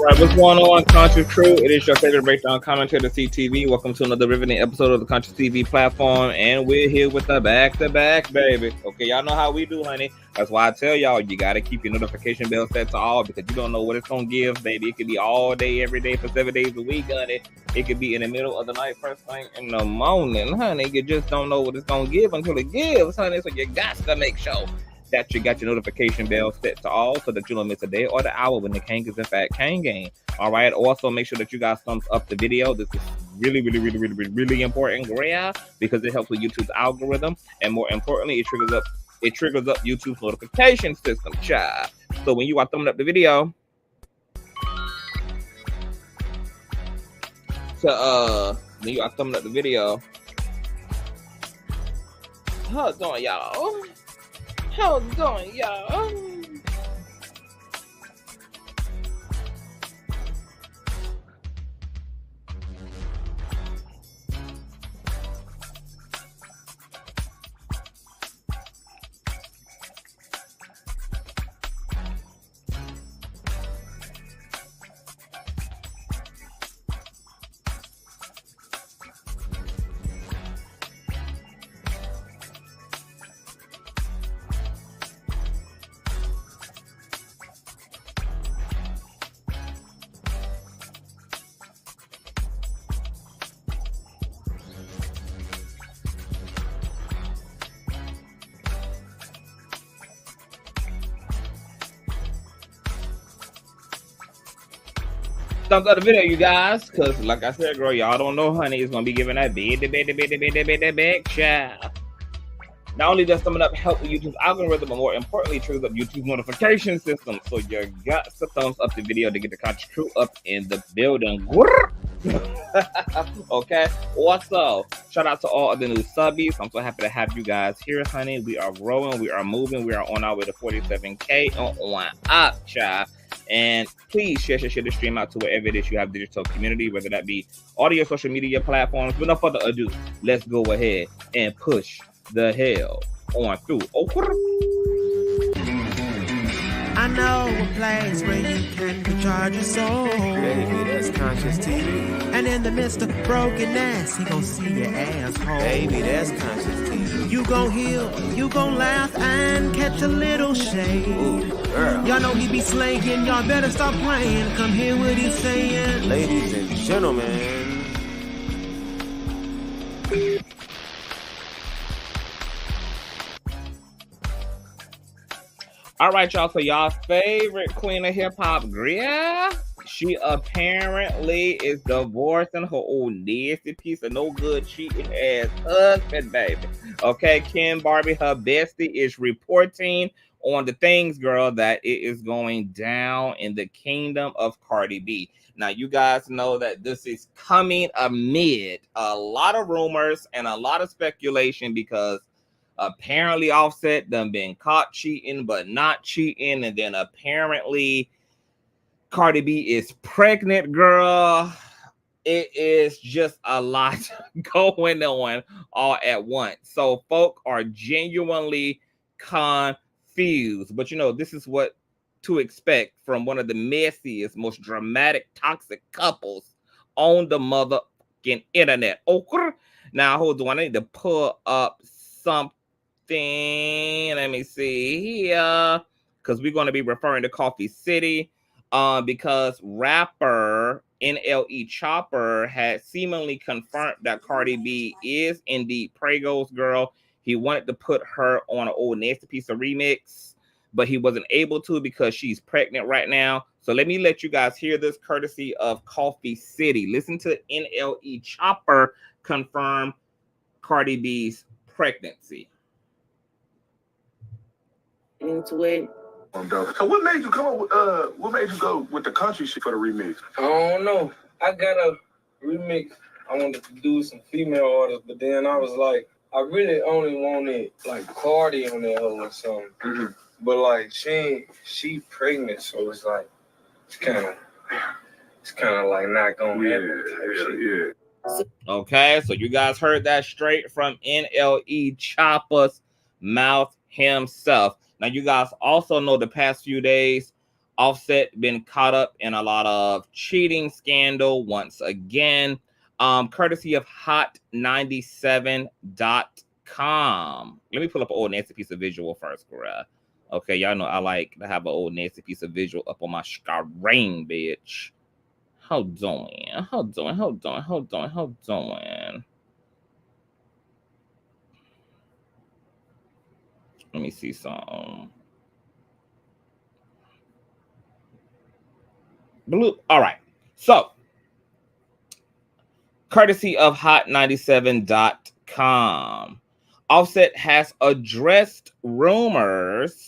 Alright, what's going on, Conscious Crew? It is your favorite breakdown commentator, CTV. Welcome to another riveting episode of the Consciouztv platform, and we're here with the back-to-back, baby. Okay, y'all know how we do, honey. That's why I tell y'all, you gotta keep your notification bell set to all, because you don't know what it's gonna give, baby. It could be all day, every day, for 7 days a week, honey. It could be in the middle of the night, first thing in the morning, honey. You just don't know what it's gonna give until it gives, honey. So you got to make sure that you got your notification bell set to all so that you don't miss a day or the hour when the King is in fact King game. All right. Also, make sure that you guys thumbs up the video. This is really important, yeah, because it helps with YouTube's algorithm, and more importantly, it triggers up YouTube's notification system, child. So when you are thumbing up the video, how's it going, y'all? How's it going, y'all? Thumbs up the video, you guys, because like I said, girl, y'all don't know, honey, it's gonna be giving that big child. Not only does thumbing up help with YouTube's algorithm, but more importantly, triggers up YouTube's notification system. So you got to thumbs up the video to get the Conscious Crew up in the building. Okay. Also, shout out to all of the new subbies. I'm so happy to have you guys here, honey. We are growing, we are moving, we are on our way to 47K on up, child. And please share the stream out to wherever it is you have digital community, whether that be audio, social media platforms. Without further ado, let's go ahead and push the hell on through. I know a place where you can recharge your soul. Baby, that's Consciouztv. And in the midst of brokenness, he gon' see your asshole. Baby, that's Consciouztv. You gon' heal, you gon' laugh and catch a little shade. Ooh, girl. Y'all know he be slaying, y'all better stop playing. Come hear what he's saying. Ladies and gentlemen. All right, y'all. So y'all's favorite queen of hip hop, Gria, she apparently is divorcing her old nasty piece of no good cheating ass husband, baby. Okay, Barbie, her bestie, is reporting on the things, girl, that it is going down in the kingdom of Cardi B. Now, you guys know that this is coming amid a lot of rumors and a lot of speculation, because apparently Offset done been caught cheating but not cheating, and then apparently Cardi B is pregnant, girl. It is just a lot going on all at once. So folk are genuinely confused. But you know, this is what to expect from one of the messiest, most dramatic, toxic couples on the motherfucking internet. Okay. Now, hold on. I need to pull up something. Let me see here, because we're going to be referring to Coffee City, because rapper NLE Chopper had seemingly confirmed that Cardi B is indeed Prego's girl. He wanted to put her on an old nasty piece of remix, but he wasn't able to because she's pregnant right now. So let me let you guys hear this courtesy of Coffee City. Listen to NLE Chopper confirm Cardi B's pregnancy. Into it. So what made you come up with what made you go with the country shit for the remix? I don't know. I got a remix. I wanted to do some female artists, but then I was like, I really only wanted like Cardi on there or something. Mm-hmm. But like she pregnant, so it's like it's kind of like not gonna happen. Yeah. Okay, so you guys heard that straight from NLE Chopper's mouth himself. Now, you guys also know the past few days, Offset been caught up in a lot of cheating scandal once again, courtesy of hot97.com. Let me pull up an old nasty piece of visual first, bruh. Okay, y'all know I like to have an old nasty piece of visual up on my screen, bitch. Hold on. Let me see some. Blue. All right. So, courtesy of hot97.com. Offset has addressed rumors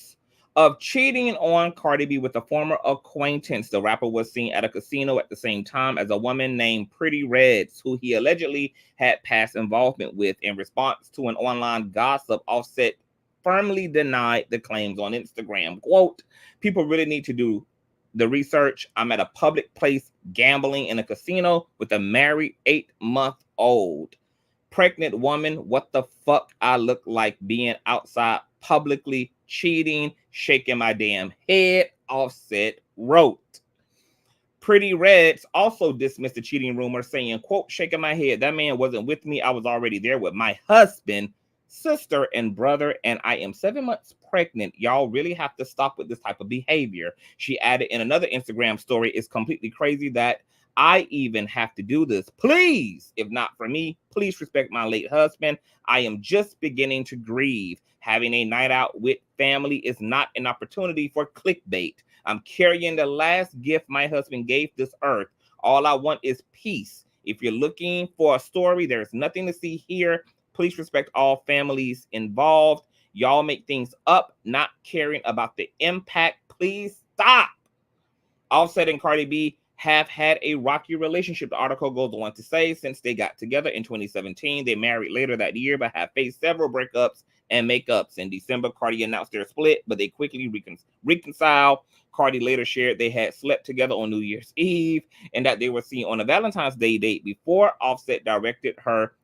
of cheating on Cardi B with a former acquaintance. The rapper was seen at a casino at the same time as a woman named Pretty Reds, who he allegedly had past involvement with. In response to an online gossip, Offset firmly denied the claims on Instagram. Quote, people really need to do the research. I'm at a public place gambling in a casino with a married 8-month-old pregnant woman. What the fuck I look like being outside publicly cheating, shaking my damn head, Offset wrote. Pretty Reds also dismissed the cheating rumor, saying, quote, shaking my head, that man wasn't with me. I was already there with my husband, sister, and brother, and I am 7 months pregnant. Y'all really have to stop with this type of behavior. She added in another Instagram story, it's completely crazy that I even have to do this. Please, if not for me, please respect my late husband. I am just beginning to grieve. Having a night out with family is not an opportunity for clickbait. I'm carrying the last gift my husband gave this earth. All I want is peace. If you're looking for a story, there's nothing to see here. Please respect all families involved. Y'all make things up, not caring about the impact. Please stop. Offset and Cardi B have had a rocky relationship, the article goes on to say. Since they got together in 2017, they married later that year, but have faced several breakups and makeups. In December, Cardi announced their split, but they quickly reconciled. Cardi later shared they had slept together on New Year's Eve and that they were seen on a Valentine's Day date before Offset directed her,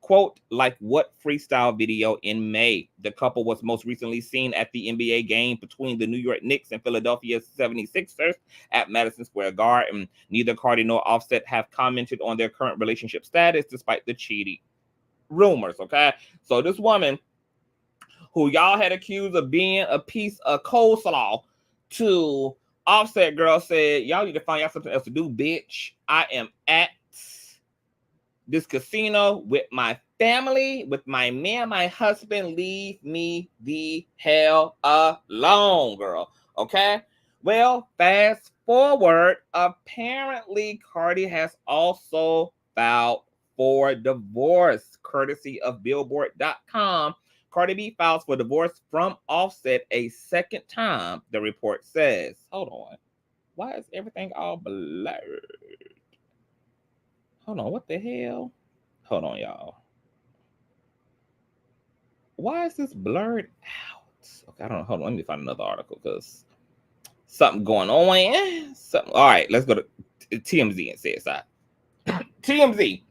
quote, like what freestyle video in May. The couple was most recently seen at the NBA game between the New York Knicks and Philadelphia 76ers at Madison Square Garden. Neither Cardi nor Offset have commented on their current relationship status despite the cheating rumors, okay? So this woman who y'all had accused of being a piece of coleslaw to Offset girl said, y'all need to find y'all something else to do, bitch. I am at this casino with my family, with my man, my husband. Leave me the hell alone, girl. Okay? Well, fast forward. Apparently, Cardi has also filed for divorce, courtesy of Billboard.com. Cardi B files for divorce from Offset a second time, the report says. Hold on. Why is everything all blurred? Hold on, what the hell? Hold on, y'all. Why is this blurred out? Okay, I don't know. Hold on, let me find another article because something going on. Something. All right, let's go to TMZ and say it's that. TMZ.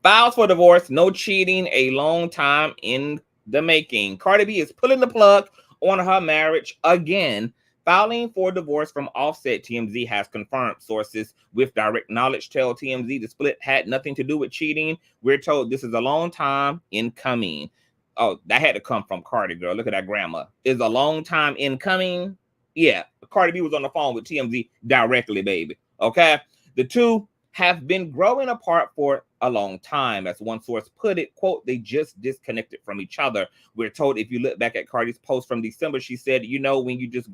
Files for divorce, no cheating, a long time in the making. Cardi B is pulling the plug on her marriage again, filing for divorce from Offset, TMZ has confirmed. Sources with direct knowledge tell TMZ the split had nothing to do with cheating. We're told this is a long time in coming. Oh, that had to come from Cardi, girl. Look at that grammar. Is a long time in coming? Yeah, Cardi B was on the phone with TMZ directly, baby. Okay? The two have been growing apart for a long time. As one source put it, quote, they just disconnected from each other. We're told if you look back at Cardi's post from December, she said, you know, when you just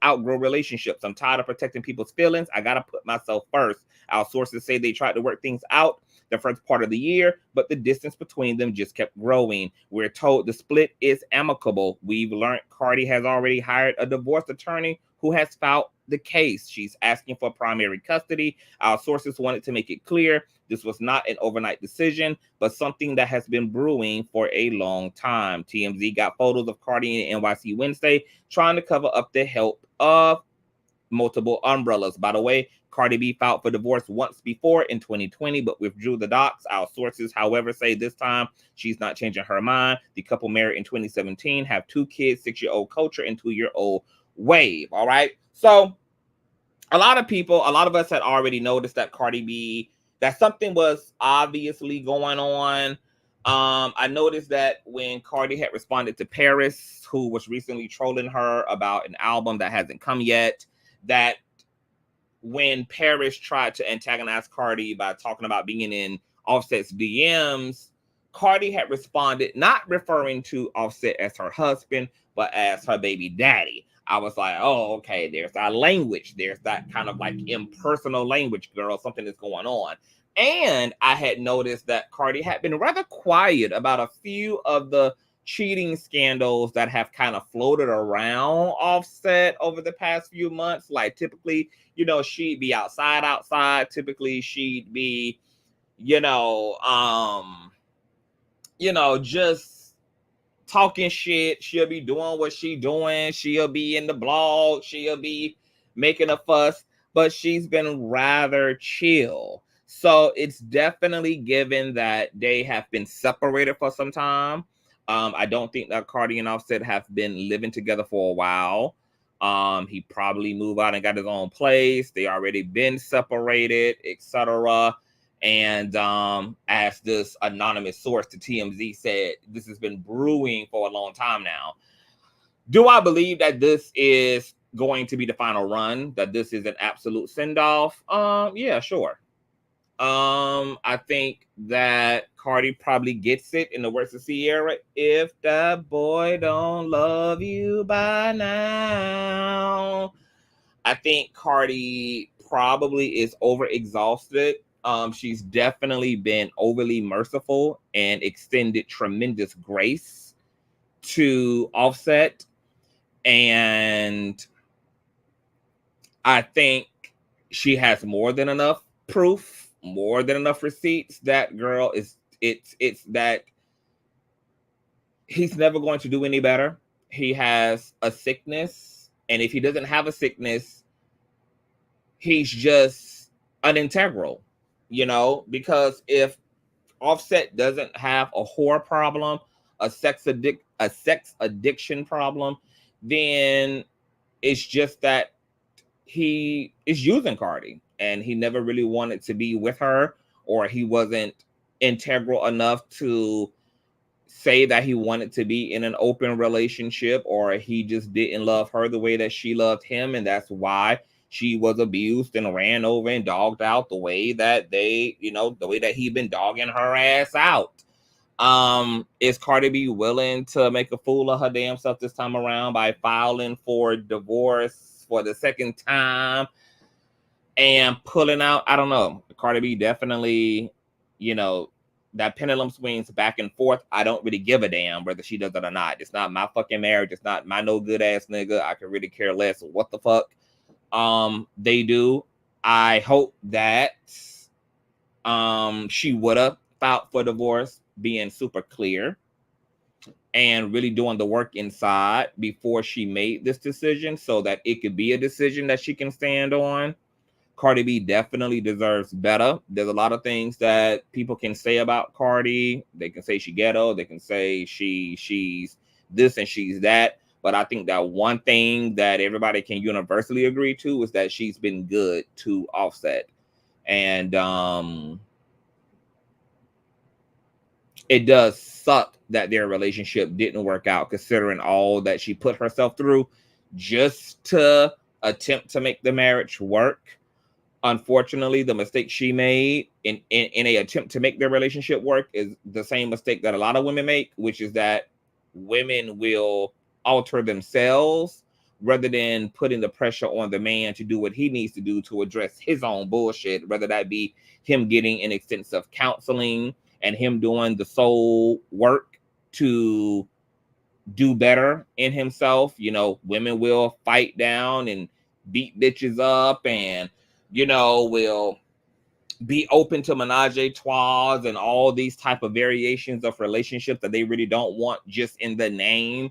outgrow relationships. I'm tired of protecting people's feelings. I got to put myself first. Our sources say they tried to work things out the first part of the year, but the distance between them just kept growing. We're told the split is amicable. We've learned Cardi has already hired a divorce attorney who has filed the case. She's asking for primary custody. Our sources wanted to make it clear this was not an overnight decision, but something that has been brewing for a long time. TMZ got photos of Cardi in NYC Wednesday trying to cover up the help of multiple umbrellas. By the way, Cardi B filed for divorce once before in 2020, but withdrew the docs. Our sources, however, say this time she's not changing her mind. The couple married in 2017 have 2 kids, 6-year-old Culture and 2-year-old wave. All right. So a lot of us had already noticed that Cardi B, that something was obviously going on. I noticed that when Cardi had responded to Paris, who was recently trolling her about an album that hasn't come yet, that when Paris tried to antagonize Cardi by talking about being in Offset's DMs, Cardi had responded, not referring to Offset as her husband, but as her baby daddy. I was like, oh, okay, there's that language. There's that kind of like impersonal language, girl. Something is going on. And I had noticed that Cardi had been rather quiet about a few of the cheating scandals that have kind of floated around Offset over the past few months. Like typically, she'd be outside. Typically, she'd be, just talking shit. She'll be doing what she doing. She'll be in the blog. She'll be making a fuss, but she's been rather chill. So it's definitely given that they have been separated for some time. I don't think that Cardi and Offset have been living together for a while. He probably moved out and got his own place. They already been separated, etc. And as this anonymous source to TMZ said, this has been brewing for a long time now. Do I believe that this is going to be the final run? That this is an absolute send-off? Yeah, sure. I think that Cardi probably gets it, in the words of Sierra, if that boy don't love you by now. I think Cardi probably is overexhausted. She's definitely been overly merciful and extended tremendous grace to Offset. And I think she has more than enough proof, more than enough receipts. That girl it's that he's never going to do any better. He has a sickness, and if he doesn't have a sickness, he's just unintegral, because if Offset doesn't have a whore problem, a sex addiction problem, then it's just that he is using Cardi and he never really wanted to be with her, or he wasn't integral enough to say that he wanted to be in an open relationship, or he just didn't love her the way that she loved him. And that's why she was abused and ran over and dogged out the way that the way that he'd been dogging her ass out. Is Cardi B willing to make a fool of her damn self this time around by filing for divorce for the second time and pulling out? I don't know. Cardi B definitely, that pendulum swings back and forth. I don't really give a damn whether she does it or not. It's not my fucking marriage. It's not my no good ass nigga. I can really care less what the fuck they do. I hope that she would have filed for divorce, being super clear and really doing the work inside before she made this decision, so that it could be a decision that she can stand on. Cardi B definitely deserves better. There's a lot of things that people can say about Cardi. They can say she ghetto. They can say she's this and she's that. But I think that one thing that everybody can universally agree to is that she's been good to Offset. And it does suck that their relationship didn't work out, considering all that she put herself through just to attempt to make the marriage work. Unfortunately, the mistake she made in a attempt to make their relationship work is the same mistake that a lot of women make, which is that women will alter themselves rather than putting the pressure on the man to do what he needs to do to address his own bullshit, whether that be him getting an extensive counseling and him doing the soul work to do better in himself. Women will fight down and beat bitches up and will be open to menage a trois and all these type of variations of relationships that they really don't want, just in the name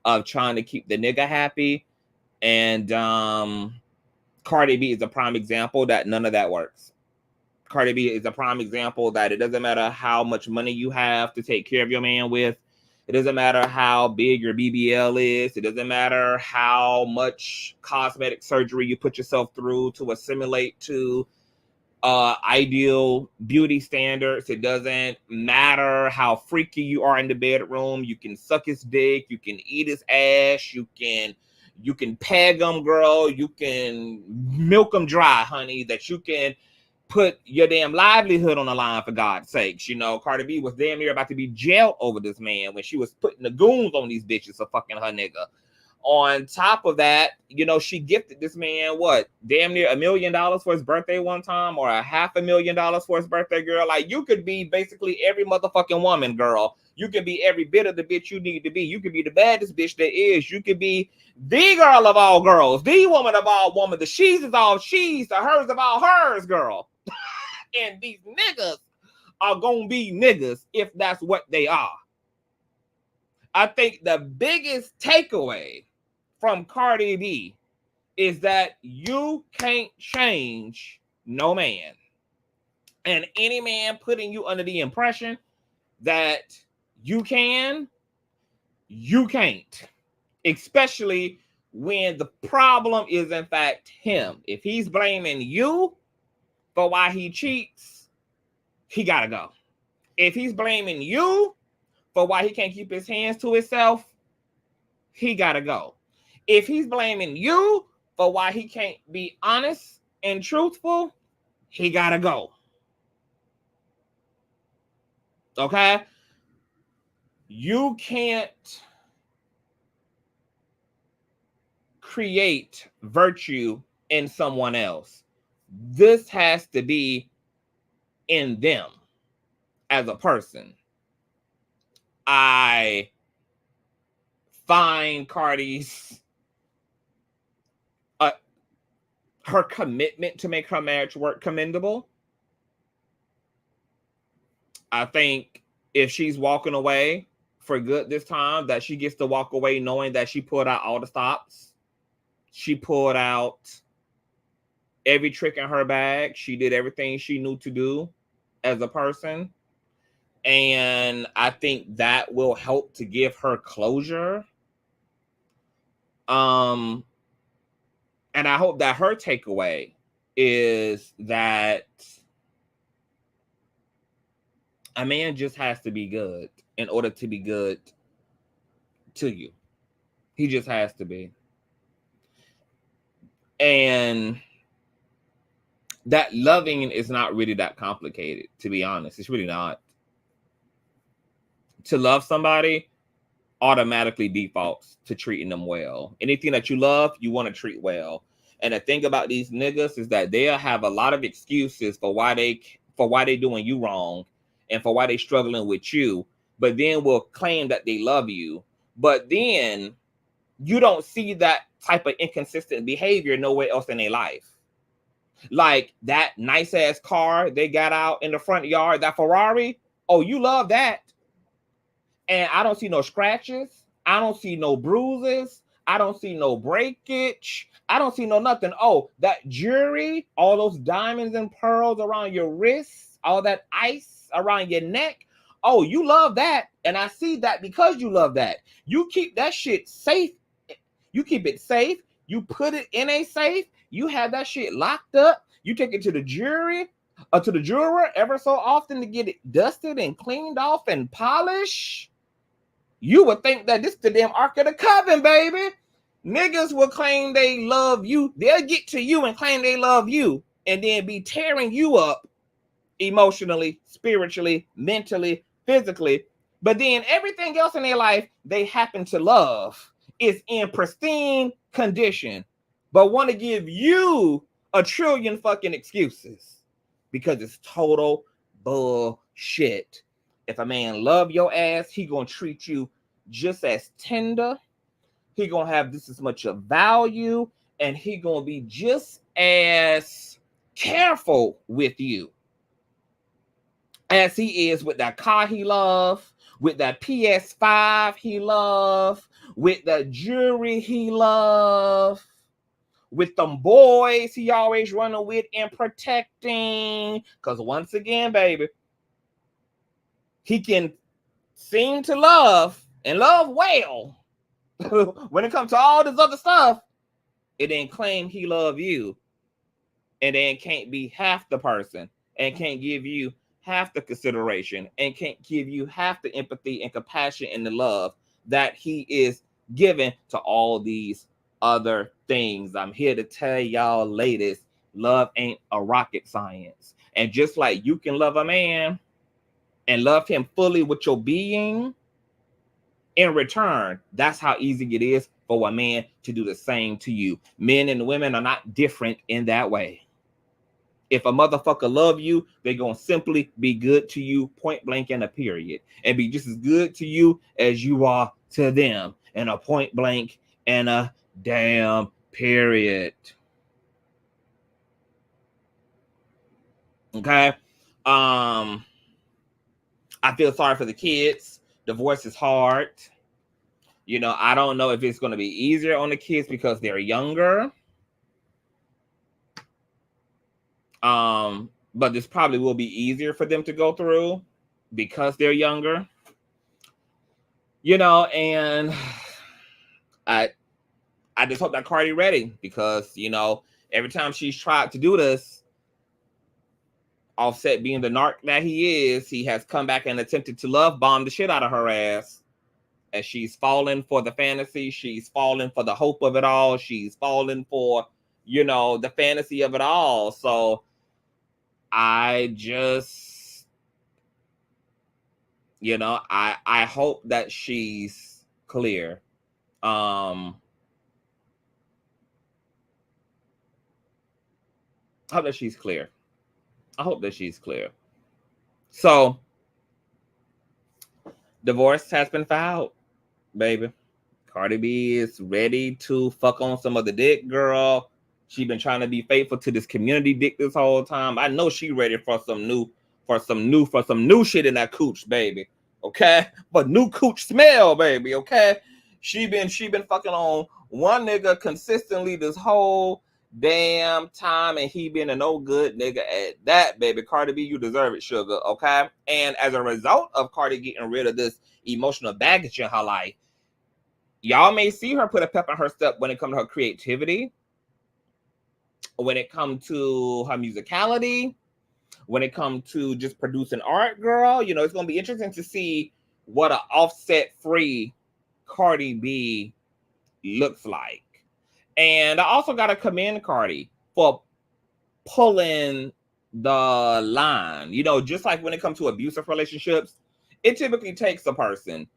of trying to keep the nigga happy. And Cardi B is a prime example that none of that works. Cardi B is a prime example that it doesn't matter how much money you have to take care of your man with. It doesn't matter how big your BBL is. It doesn't matter how much cosmetic surgery you put yourself through to assimilate to ideal beauty standards. It doesn't matter how freaky you are in the bedroom. You can suck his dick. You can eat his ass. You can peg him, girl. You can milk him dry, honey. That you can put your damn livelihood on the line, for God's sakes. You know, Cardi B was damn near about to be jailed over this man when she was putting the goons on these bitches for fucking her nigga. On top of that, you know, she gifted this man what, damn near $1 million for his birthday one time, or $500,000 for his birthday, girl. Like, you could be basically every motherfucking woman, girl. You could be every bit of the bitch you need to be. You could be the baddest bitch there is. You could be the girl of all girls, the woman of all women, the she's of all she's, the hers of all hers, girl. And these niggas are gonna be niggas if that's what they are. I think the biggest takeaway from Cardi B is that you can't change no man. And any man putting you under the impression that you can, you can't. Especially when the problem is in fact him. If he's blaming you for why he cheats, he gotta go. If he's blaming you for why he can't keep his hands to himself, he gotta go. If he's blaming you for why he can't be honest and truthful, he gotta go. Okay? You can't create virtue in someone else. This has to be in them as a person. I find Cardi's her commitment to make her marriage work commendable. I think if she's walking away for good this time, that she gets to walk away knowing that she pulled out all the stops. She pulled out every trick in her bag. She did everything she knew to do as a person. And I think that will help to give her closure. And I hope that her takeaway is that a man just has to be good in order to be good to you. He just has to be. And that loving is not really that complicated, to be honest. It's really not. To love somebody automatically defaults to treating them well. Anything that you love, you want to treat well. And the thing about these niggas is that they'll have a lot of excuses for why they doing you wrong and for why they struggling with you, but then will claim that they love you. But then you don't see that type of inconsistent behavior nowhere else in their life. Like that nice ass car they got out in the front yard, that Ferrari. Oh, you love that. And I don't see no scratches. I don't see no bruises. I don't see no breakage. I don't see no nothing. Oh, that jewelry, all those diamonds and pearls around your wrists, all that ice around your neck. Oh, you love that. And I see that because you love that. You keep that shit safe. You keep it safe. You put it in a safe. You have that shit locked up. You take it to the jury or to the jeweler ever so often to get it dusted and cleaned off and polished. You would think that this is the damn Ark of the Covenant, baby. Niggas will claim they love you. They'll get to you and claim they love you and then be tearing you up emotionally, spiritually, mentally, physically. But then everything else in their life they happen to love is in pristine condition, but want to give you a trillion fucking excuses because it's total bullshit. If a man love your ass, he gonna treat you just as tender. He gonna have just as much of value, and he gonna be just as careful with you as he is with that car he love, with that PS5 he love, with the jewelry he love, with them boys he always running with and protecting. Because once again, baby, he can seem to love and love well. When it comes to all this other stuff, it then claim he love you, and then can't be half the person, and can't give you half the consideration, and can't give you half the empathy and compassion and the love that he is giving to all these other things. I'm here to tell y'all ladies, love ain't a rocket science. And just like you can love a man and love him fully with your being, in return, that's how easy it is for a man to do the same to you. Men and women are not different in that way. If a motherfucker love you, they're going to simply be good to you, point blank and a period, and be just as good to you as you are to them, and a point blank and a damn period. Okay. I feel sorry for the kids. Divorce is hard. You know, I don't know if it's going to be easier on the kids because they're younger. But this probably will be easier for them to go through because they're younger. You know, and I just hope that Cardi ready, because, you know, every time she's tried to do this, Offset being the narc that he is, he has come back and attempted to love bomb the shit out of her ass. And she's fallen for the fantasy. She's fallen for the hope of it all. She's fallen for, you know, the fantasy of it all. So I just, you know, I hope that she's clear. I hope that she's clear. I hope that she's clear. So, divorce has been filed, baby. Cardi B is ready to fuck on some of the dick, girl. She been trying to be faithful to this community dick this whole time. I know she ready for some new shit in that cooch, baby. Okay? But new cooch smell, baby. Okay? She been fucking on one nigga consistently this whole damn time, and he been a no good nigga at that, baby. Cardi B, you deserve it, sugar. Okay? And as a result of Cardi getting rid of this emotional baggage in her life, y'all may see her put a pep in her step when it comes to her creativity, when it comes to her musicality, when it comes to just producing art, girl. You know, it's going to be interesting to see what an Offset-free Cardi B looks like. And I also got to commend Cardi for pulling the line. You know, just like when it comes to abusive relationships, it typically takes a person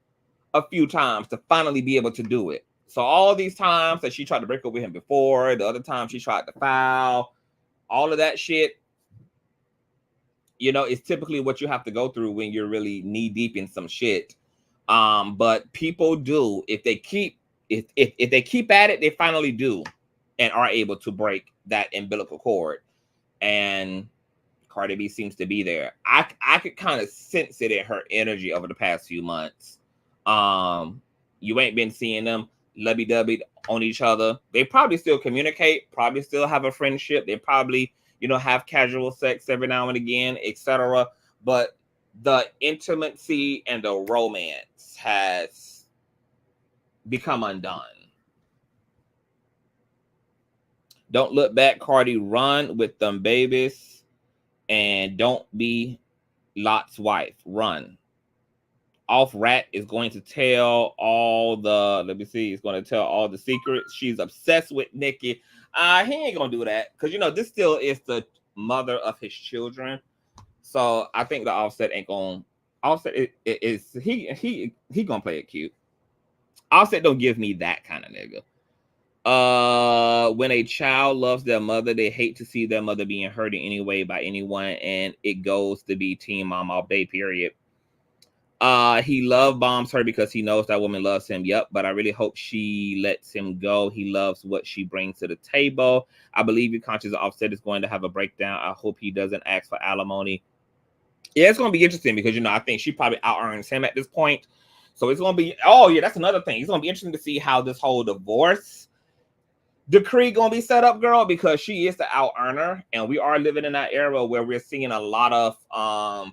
a few times to finally be able to do it. So all these times that she tried to break up with him before, the other time she tried to file, all of that shit, you know, it's typically what you have to go through when you're really knee deep in some shit. But people do, if they keep at it, they finally do and are able to break that umbilical cord. And Cardi B seems to be there. I could kind of sense it in her energy over the past few months. You ain't been seeing them lovey-dovey on each other. They probably still communicate, probably still have a friendship. They probably, you know, have casual sex every now and again, etc. But the intimacy and the romance has become undone. Don't look back, Cardi. Run with them babies, and don't be Lot's wife. Run. Off Rat is going to tell all the, let me see, he's going to tell all the secrets. She's obsessed with Nicki. He ain't going to do that, because, you know, this still is the mother of his children. So I think the Offset ain't going to, Offset is he going to play it cute. Offset don't give me that kind of nigga. When a child loves their mother, they hate to see their mother being hurt in any way by anyone, and it goes to be Team Mom all day, period. He love bombs her because he knows that woman loves him. Yep, but I really hope she lets him go. He loves what she brings to the table. I believe your Conscious Offset is going to have a breakdown. I hope he doesn't ask for alimony. Yeah, it's going to be interesting because, you know, I think she probably out-earns him at this point. So it's going to be, oh yeah, that's another thing. It's going to be interesting to see how this whole divorce decree gonna be set up, girl, because she is the out earner, and we are living in that era where we're seeing a lot of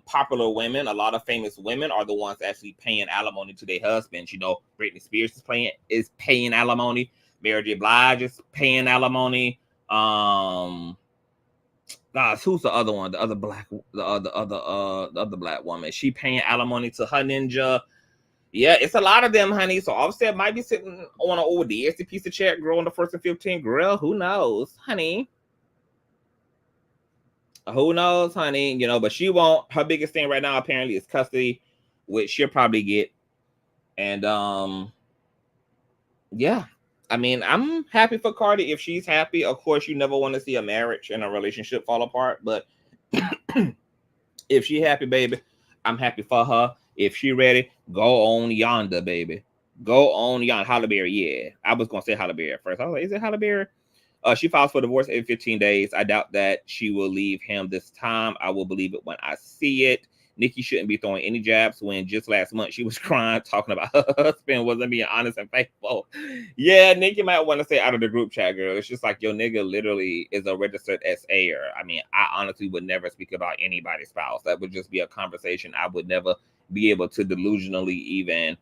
popular women, a lot of famous women are the ones actually paying alimony to their husbands. You know, Britney Spears is paying alimony. Mary J. Blige is paying alimony. Who's the other one? The other black woman. She paying alimony to her ninja. Yeah, it's a lot of them, honey. So Offset might be sitting on an old DSC piece of check, girl, on the 1st and 15th grill. Who knows, honey? Who knows, honey? You know, but she won't. Her biggest thing right now apparently is custody, which she'll probably get. And yeah. I mean, I'm happy for Cardi if she's happy. Of course, you never want to see a marriage and a relationship fall apart, but if she happy, baby, I'm happy for her. If she ready, go on yonder, baby. Go on yonder. Halle Berry, yeah. I was going to say Halle Berry at first. I was like, is it Halle Berry? She files for divorce in 15 days. I doubt that she will leave him this time. I will believe it when I see it. Nikki shouldn't be throwing any jabs when just last month she was crying, talking about her husband wasn't being honest and faithful. Yeah, Nikki might want to say out of the group chat, girl. It's just like, your nigga literally is a registered SAer. I mean, I honestly would never speak about anybody's spouse. That would just be a conversation I would never be able to delusionally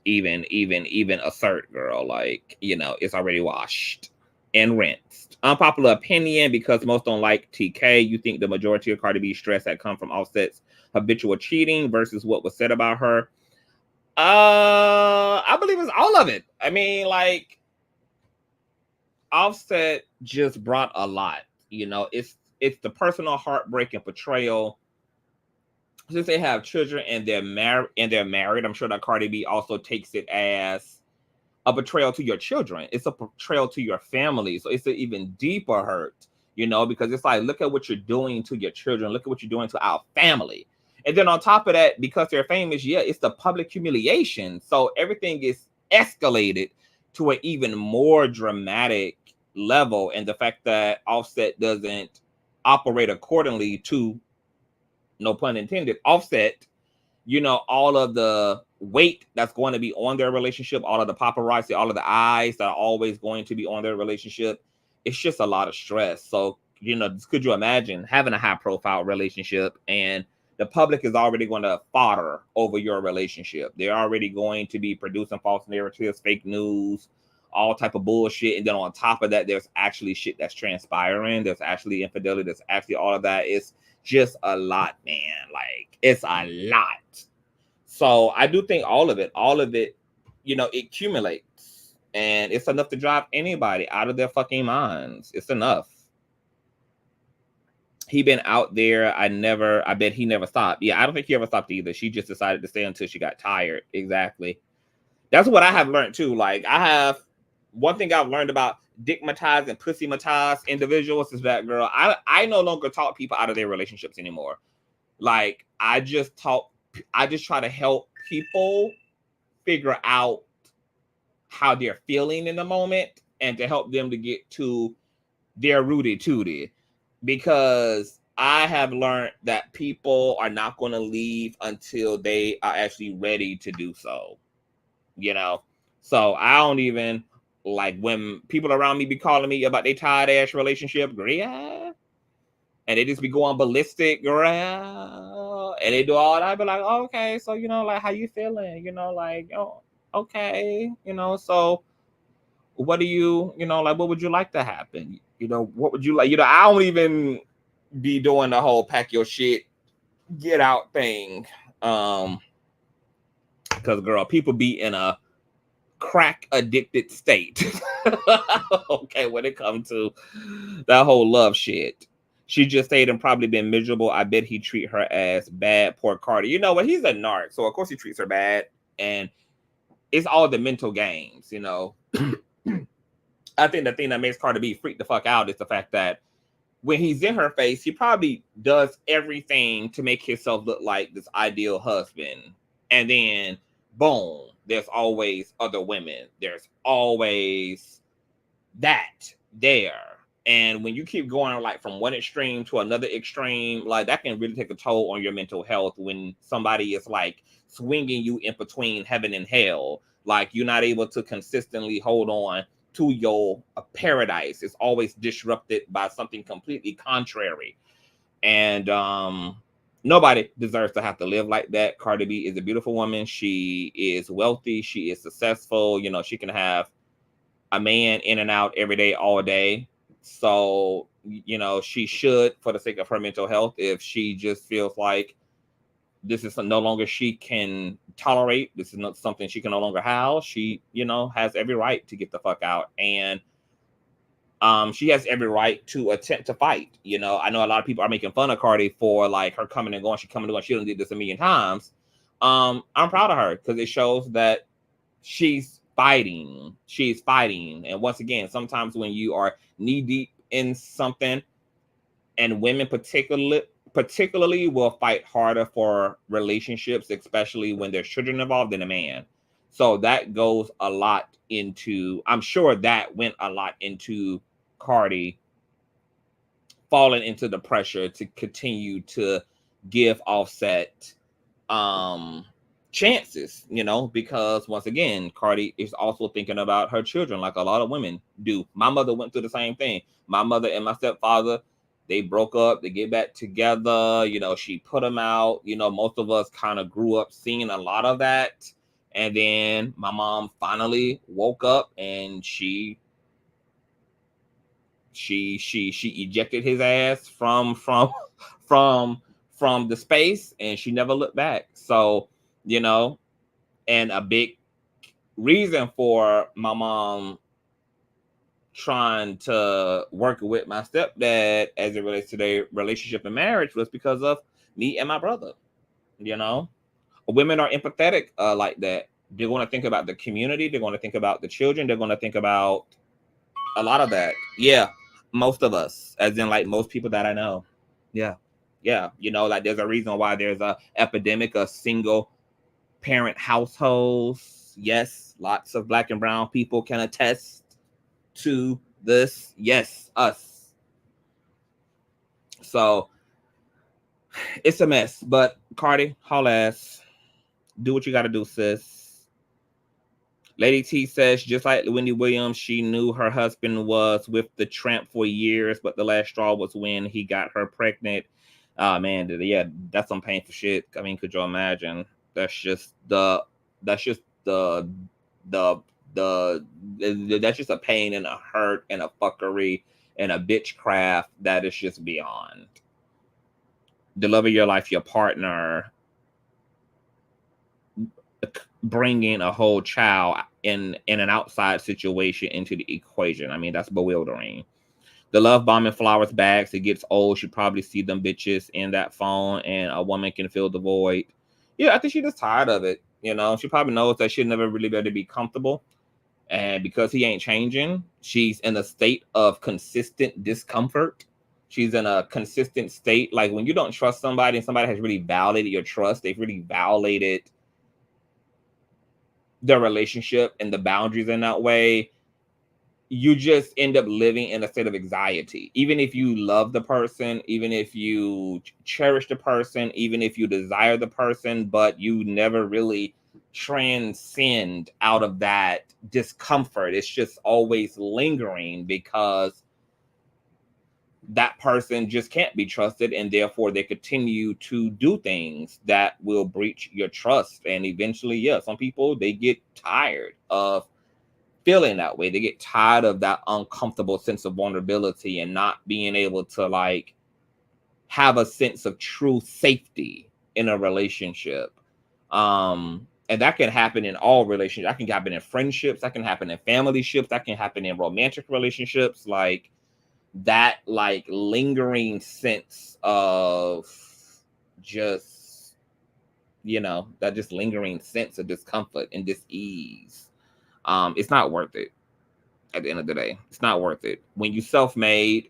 even assert, girl. Like, you know, it's already washed and rinsed. Unpopular opinion, because most don't like TK. You think the majority of Cardi B's stress had come from Offset's habitual cheating versus what was said about her? I believe it's all of it. I mean, like, Offset just brought a lot. You know, it's the personal heartbreak and betrayal. Since they have children and they're married, I'm sure that Cardi B also takes it as a betrayal to your children. It's a betrayal to your family. So it's an even deeper hurt, you know, because it's like, look at what you're doing to your children. Look at what you're doing to our family. And then on top of that, because they're famous, yeah, it's the public humiliation. So everything is escalated to an even more dramatic level. And the fact that Offset doesn't operate accordingly to, no pun intended, Offset, you know, all of the weight that's going to be on their relationship, all of the paparazzi, all of the eyes that are always going to be on their relationship, it's just a lot of stress. So, you know, could you imagine having a high profile relationship and the public is already going to fodder over your relationship? They're already going to be producing false narratives, fake news, all type of bullshit. And then on top of that, there's actually shit that's transpiring. There's actually infidelity. There's actually all of that. It's just a lot, man. Like, it's a lot. So I do think all of it, you know, it accumulates, and it's enough to drive anybody out of their fucking minds. It's enough. He been out there. I bet he never stopped. Yeah, I don't think he ever stopped either. She just decided to stay until she got tired. Exactly. That's what I have learned too. Like, one thing I've learned about dickmatized and pussymatized individuals is that, girl, I no longer talk people out of their relationships anymore. Like, I just try to help people figure out how they're feeling in the moment and to help them to get to their rooty tooty. Because I have learned that people are not going to leave until they are actually ready to do so. You know? So I don't even, like, when people around me be calling me about their tired ass relationship, yeah, and they just be going ballistic, girl, and they do all that, I be like, oh, okay, so, you know, like, how you feeling? You know, like, oh, okay, you know, so what do you know, like, what would you like to happen? You know, what would you like? You know, I don't even be doing the whole pack your shit, get out thing. Because, girl, people be in a crack addicted state. Okay, when it comes to that whole love shit. She just stayed and probably been miserable. I bet he treat her as bad. Poor Cardi. You know what? He's a narc, so of course he treats her bad. And it's all the mental games, you know. I think the thing that makes Cardi B freak the fuck out is the fact that when he's in her face, he probably does everything to make himself look like this ideal husband. And then, boom, there's always other women. There's always that there. And when you keep going, like, from one extreme to another extreme, like, that can really take a toll on your mental health when somebody is, like, swinging you in between heaven and hell. Like, you're not able to consistently hold on to your paradise. It's always disrupted by something completely contrary. And nobody deserves to have to live like that. Cardi B is a beautiful woman. She is wealthy. She is successful. You know, she can have a man in and out every day, all day. So, you know, she should, for the sake of her mental health, if she just feels like this is no longer she can tolerate, this is not something she can no longer house, she, you know, has every right to get the fuck out. And she has every right to attempt to fight. You know, I know a lot of people are making fun of Cardi for like her coming and going. She coming and going. She done did this a million times. I'm proud of her because it shows that she's fighting. She's fighting. And once again, sometimes when you are knee deep in something, and women particularly will fight harder for relationships, especially when there's children involved, than a man. So that goes a lot into, I'm sure that went a lot into Cardi falling into the pressure to continue to give Offset chances, you know, because once again, Cardi is also thinking about her children like a lot of women do. My mother went through the same thing. My mother and my stepfather, they broke up, they get back together, you know, she put them out. You know, most of us kind of grew up seeing a lot of that. And then my mom finally woke up and she ejected his ass from the space, and she never looked back. So, you know, and a big reason for my mom trying to work with my stepdad as it relates to their relationship and marriage was because of me and my brother. You know, women are empathetic like that. They're going to think about the community. They're going to think about the children. They're going to think about a lot of that. Yeah, most of us, as in like most people that I know. Yeah. You know, like there's a reason why there's a epidemic of single parent households. Yes, lots of Black and brown people can attest to this. Yes, us. So it's a mess. But Cardi, haul ass. Do what you got to do, sis. Lady T says, just like Wendy Williams, she knew her husband was with the tramp for years, but the last straw was when he got her pregnant. Oh man, yeah, that's some painful shit. I mean, could you imagine? That's just that's just a pain and a hurt and a fuckery and a bitchcraft that is just beyond. The love of your life, your partner, bringing a whole child in an outside situation into the equation. I mean, that's bewildering. The love bombing flowers bags, it gets old. You probably see them bitches in that phone, and a woman can fill the void. Yeah, I think she's just tired of it. You know, she probably knows that she'll never really be able to be comfortable. And because he ain't changing, she's in a state of consistent discomfort. She's in a consistent state. Like when you don't trust somebody and somebody has really violated your trust, they've really violated the relationship and the boundaries in that way, you just end up living in a state of anxiety. Even if you love the person, even if you cherish the person, even if you desire the person, but you never really transcend out of that discomfort. It's just always lingering because that person just can't be trusted, and therefore they continue to do things that will breach your trust. And eventually, yeah, some people, they get tired of feeling that way. They get tired of that uncomfortable sense of vulnerability and not being able to like have a sense of true safety in a relationship. And that can happen in all relationships. That can happen in friendships, that can happen in family ships, that can happen in romantic relationships. Like that like lingering sense of just, you know, that just lingering sense of discomfort and dis-ease. It's not worth it. At the end of the day, it's not worth it. When you self-made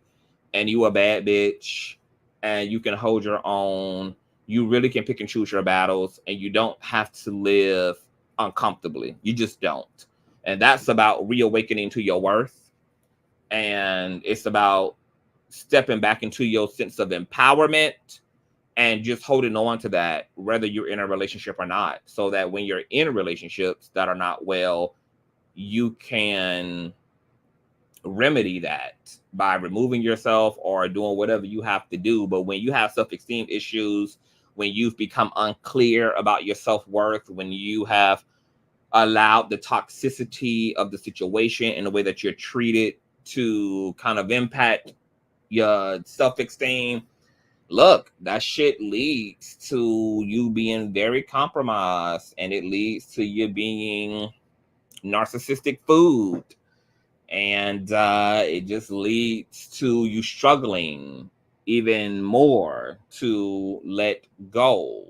and you a bad bitch and you can hold your own, you really can pick and choose your battles, and you don't have to live uncomfortably. You just don't. And that's about reawakening to your worth. And it's about stepping back into your sense of empowerment and just holding on to that, whether you're in a relationship or not, so that when you're in relationships that are not well, you can remedy that by removing yourself or doing whatever you have to do. But when you have self-esteem issues, when you've become unclear about your self-worth, when you have allowed the toxicity of the situation and the way that you're treated to kind of impact your self-esteem, look, that shit leads to you being very compromised, and it leads to you being narcissistic food, and it just leads to you struggling even more to let go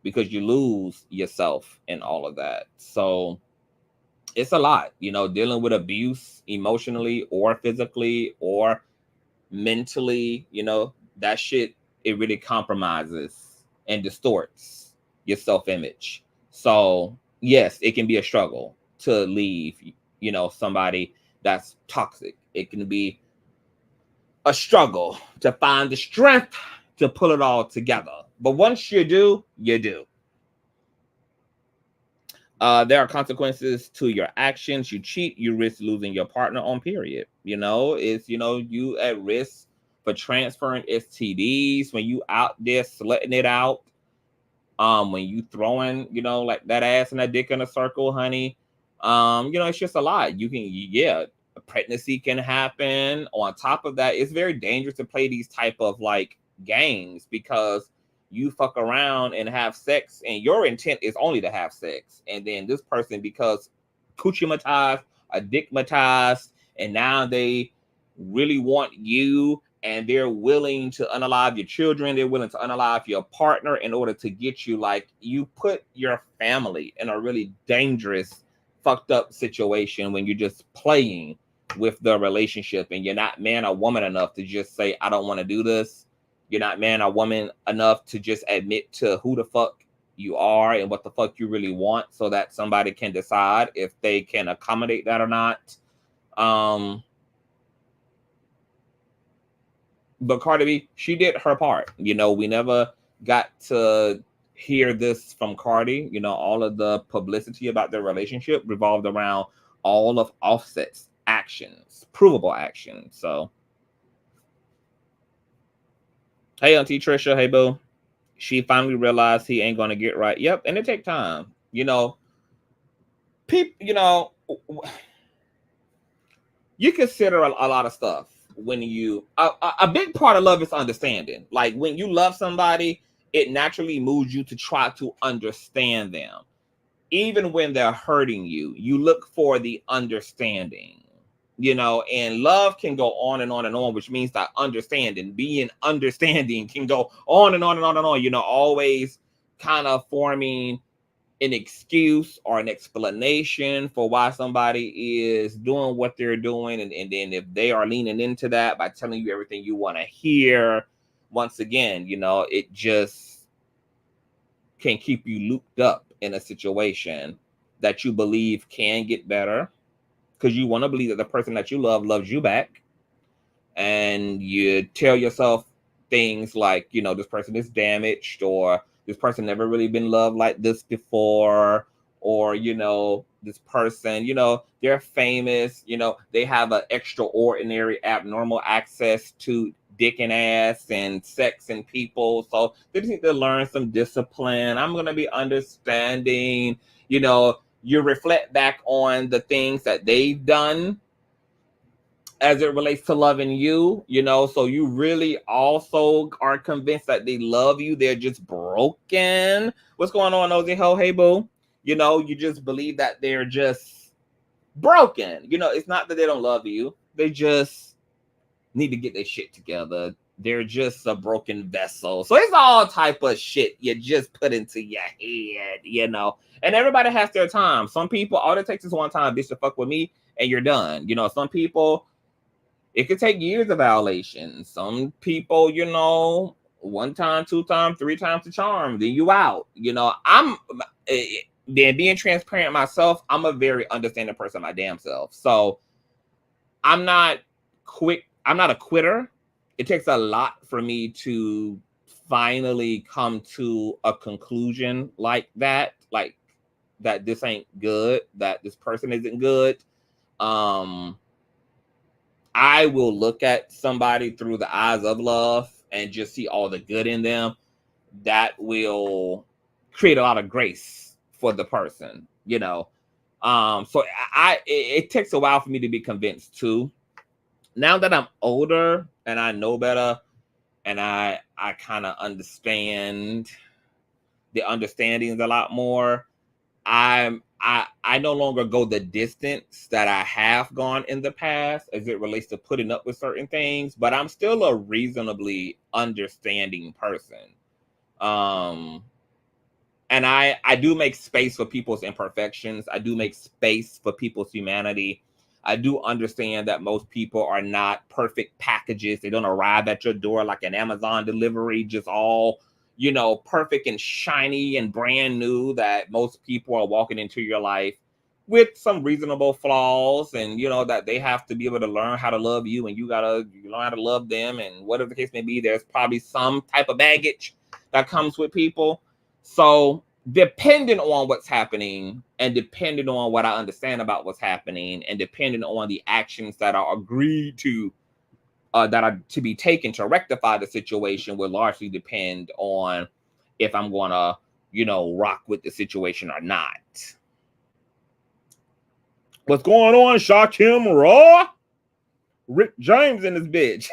because you lose yourself and all of that. So it's a lot, you know, dealing with abuse emotionally or physically or mentally, you know, that shit, it really compromises and distorts your self-image. So yes, it can be a struggle to leave, you know, somebody that's toxic. It can be a struggle to find the strength to pull it all together. But once you do, you do. There are consequences to your actions. You cheat, you risk losing your partner on period. You know, it's, you know, you at risk for transferring STDs when you out there slutting it out. When you throwing, you know, like that ass and that dick in a circle, honey. You know, it's just a lot. You can, yeah, a pregnancy can happen. On top of that, it's very dangerous to play these type of like games because you fuck around and have sex and your intent is only to have sex. And then this person, because coochie-matized, dick-matized, and now they really want you and they're willing to unalive your children. They're willing to unalive your partner in order to get you. Like, you put your family in a really dangerous, fucked up situation when you're just playing with the relationship and you're not man or woman enough to just say, I don't want to do this. You're not man or woman enough to just admit to who the fuck you are and what the fuck you really want so that somebody can decide if they can accommodate that or not. But Cardi B, she did her part. You know, we never got to hear this from Cardi. You know, all of the publicity about their relationship revolved around all of Offset's actions, provable actions. So, hey, Auntie Trisha, hey, boo. She finally realized he ain't going to get right. Yep, and it take time. You know, people, you know, you consider a lot of stuff when you a big part of love is understanding. Like when you love somebody, it naturally moves you to try to understand them. Even when they're hurting you, you look for the understanding, you know, and love can go on and on and on, which means that being understanding can go on and on and on and on, you know, always kind of forming an excuse or an explanation for why somebody is doing what they're doing. And then if they are leaning into that by telling you everything you want to hear, once again, you know, it just can keep you looped up in a situation that you believe can get better because you want to believe that the person that you love loves you back. And you tell yourself things like, you know, this person is damaged, or this person never really been loved like this before, or, you know, this person, you know, they're famous, you know, they have an extraordinary, abnormal access to dick and ass and sex and people. So they just need to learn some discipline. I'm going to be understanding, you know, you reflect back on the things that they've done as it relates to loving you, you know, so you really also are convinced that they love you. They're just broken. What's going on, Nosy Ho? Hey, boo. You know, you just believe that they're just broken. You know, it's not that they don't love you. They just need to get their shit together. They're just a broken vessel. So it's all type of shit you just put into your head, you know. And everybody has their time. Some people, all it takes is one time, bitch, to fuck with me, and you're done. You know, some people, it could take years of violation. Some people, you know, one time, two times, three times the charm, then you out. You know, then being transparent myself, I'm a very understanding person, my damn self. So I'm not quick. I'm not a quitter. It takes a lot for me to finally come to a conclusion like that this ain't good, that this person isn't good. I will look at somebody through the eyes of love and just see all the good in them. That will create a lot of grace for the person, you know. So it takes a while for me to be convinced too. Now that I'm older and I know better, and I kind of understand the understandings a lot more, I no longer go the distance that I have gone in the past as it relates to putting up with certain things, but I'm still a reasonably understanding person. And I do make space for people's imperfections. I do make space for people's humanity. I do understand that most people are not perfect packages. They don't arrive at your door like an Amazon delivery, just all, you know, perfect and shiny and brand new, that most people are walking into your life with some reasonable flaws, and, you know, that they have to be able to learn how to love you, and you learn how to love them, and whatever the case may be, there's probably some type of baggage that comes with people. So depending on what's happening, and depending on what I understand about what's happening, and depending on the actions that are agreed to, that are to be taken to rectify the situation, will largely depend on if I'm going to, you know, rock with the situation or not. What's going on, Shakim Raw? Rick James in this bitch.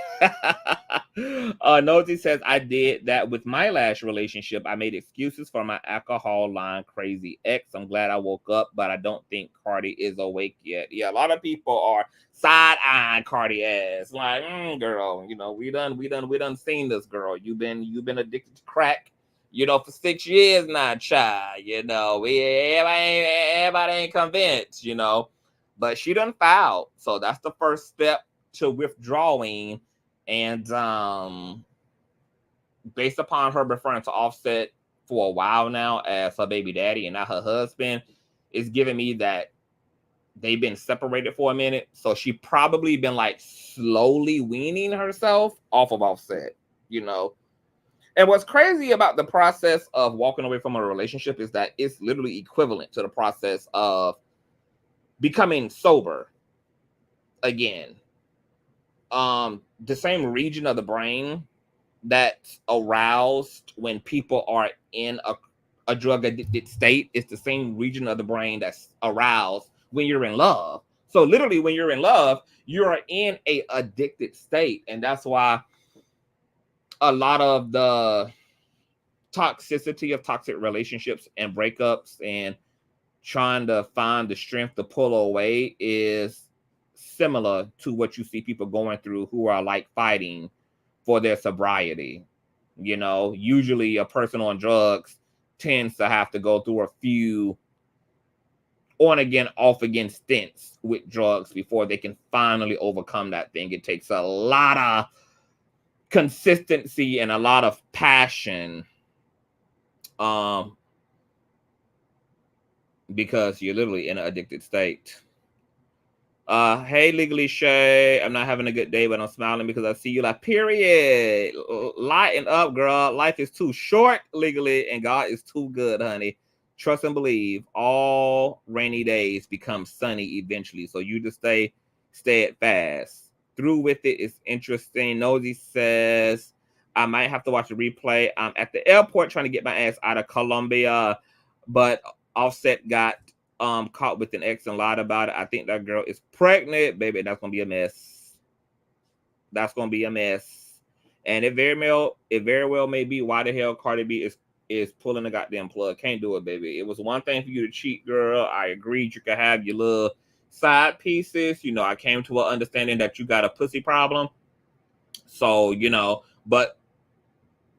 Nosy says, I did that with my last relationship. I made excuses for my alcohol line crazy ex. I'm glad I woke up, but I don't think Cardi is awake yet. Yeah, a lot of people are side-eyeing Cardi ass. Like, girl, you know, we done seen this, girl. You've been addicted to crack, you know, for 6 years now, child. You know, everybody ain't convinced, you know. But she done fouled. So that's the first step to withdrawing. And based upon her referring to Offset for a while now as her baby daddy and not her husband, it's giving me that they've been separated for a minute. So she probably been like slowly weaning herself off of Offset, you know. And what's crazy about the process of walking away from a relationship is that it's literally equivalent to the process of becoming sober again. The same region of the brain that's aroused when people are in a drug addicted state is the same region of the brain that's aroused when you're in love. So literally, when you're in love, you're in a addicted state, and that's why a lot of the toxicity of toxic relationships and breakups and trying to find the strength to pull away is similar to what you see people going through who are like fighting for their sobriety. You know, usually a person on drugs tends to have to go through a few on again, off again stints with drugs before they can finally overcome that thing. It takes a lot of consistency and a lot of passion, because you're literally in an addicted state. Hey, Legally Shay, I'm not having a good day, but I'm smiling because I see you. Like, period. Lighten up, girl. Life is too short, legally, and God is too good, honey. Trust and believe. All rainy days become sunny eventually, so you just stay steadfast. Through with it. It's interesting. Nosy says, I might have to watch the replay. I'm at the airport trying to get my ass out of Colombia, but Offset got caught with an ex and lied about it. I think that girl is pregnant, baby. That's gonna be a mess. That's gonna be a mess. And it very well may be why the hell Cardi B is pulling the goddamn plug. Can't do it, baby. It was one thing for you to cheat, girl. I agreed you could have your little side pieces. You know, I came to an understanding that you got a pussy problem. So, you know, but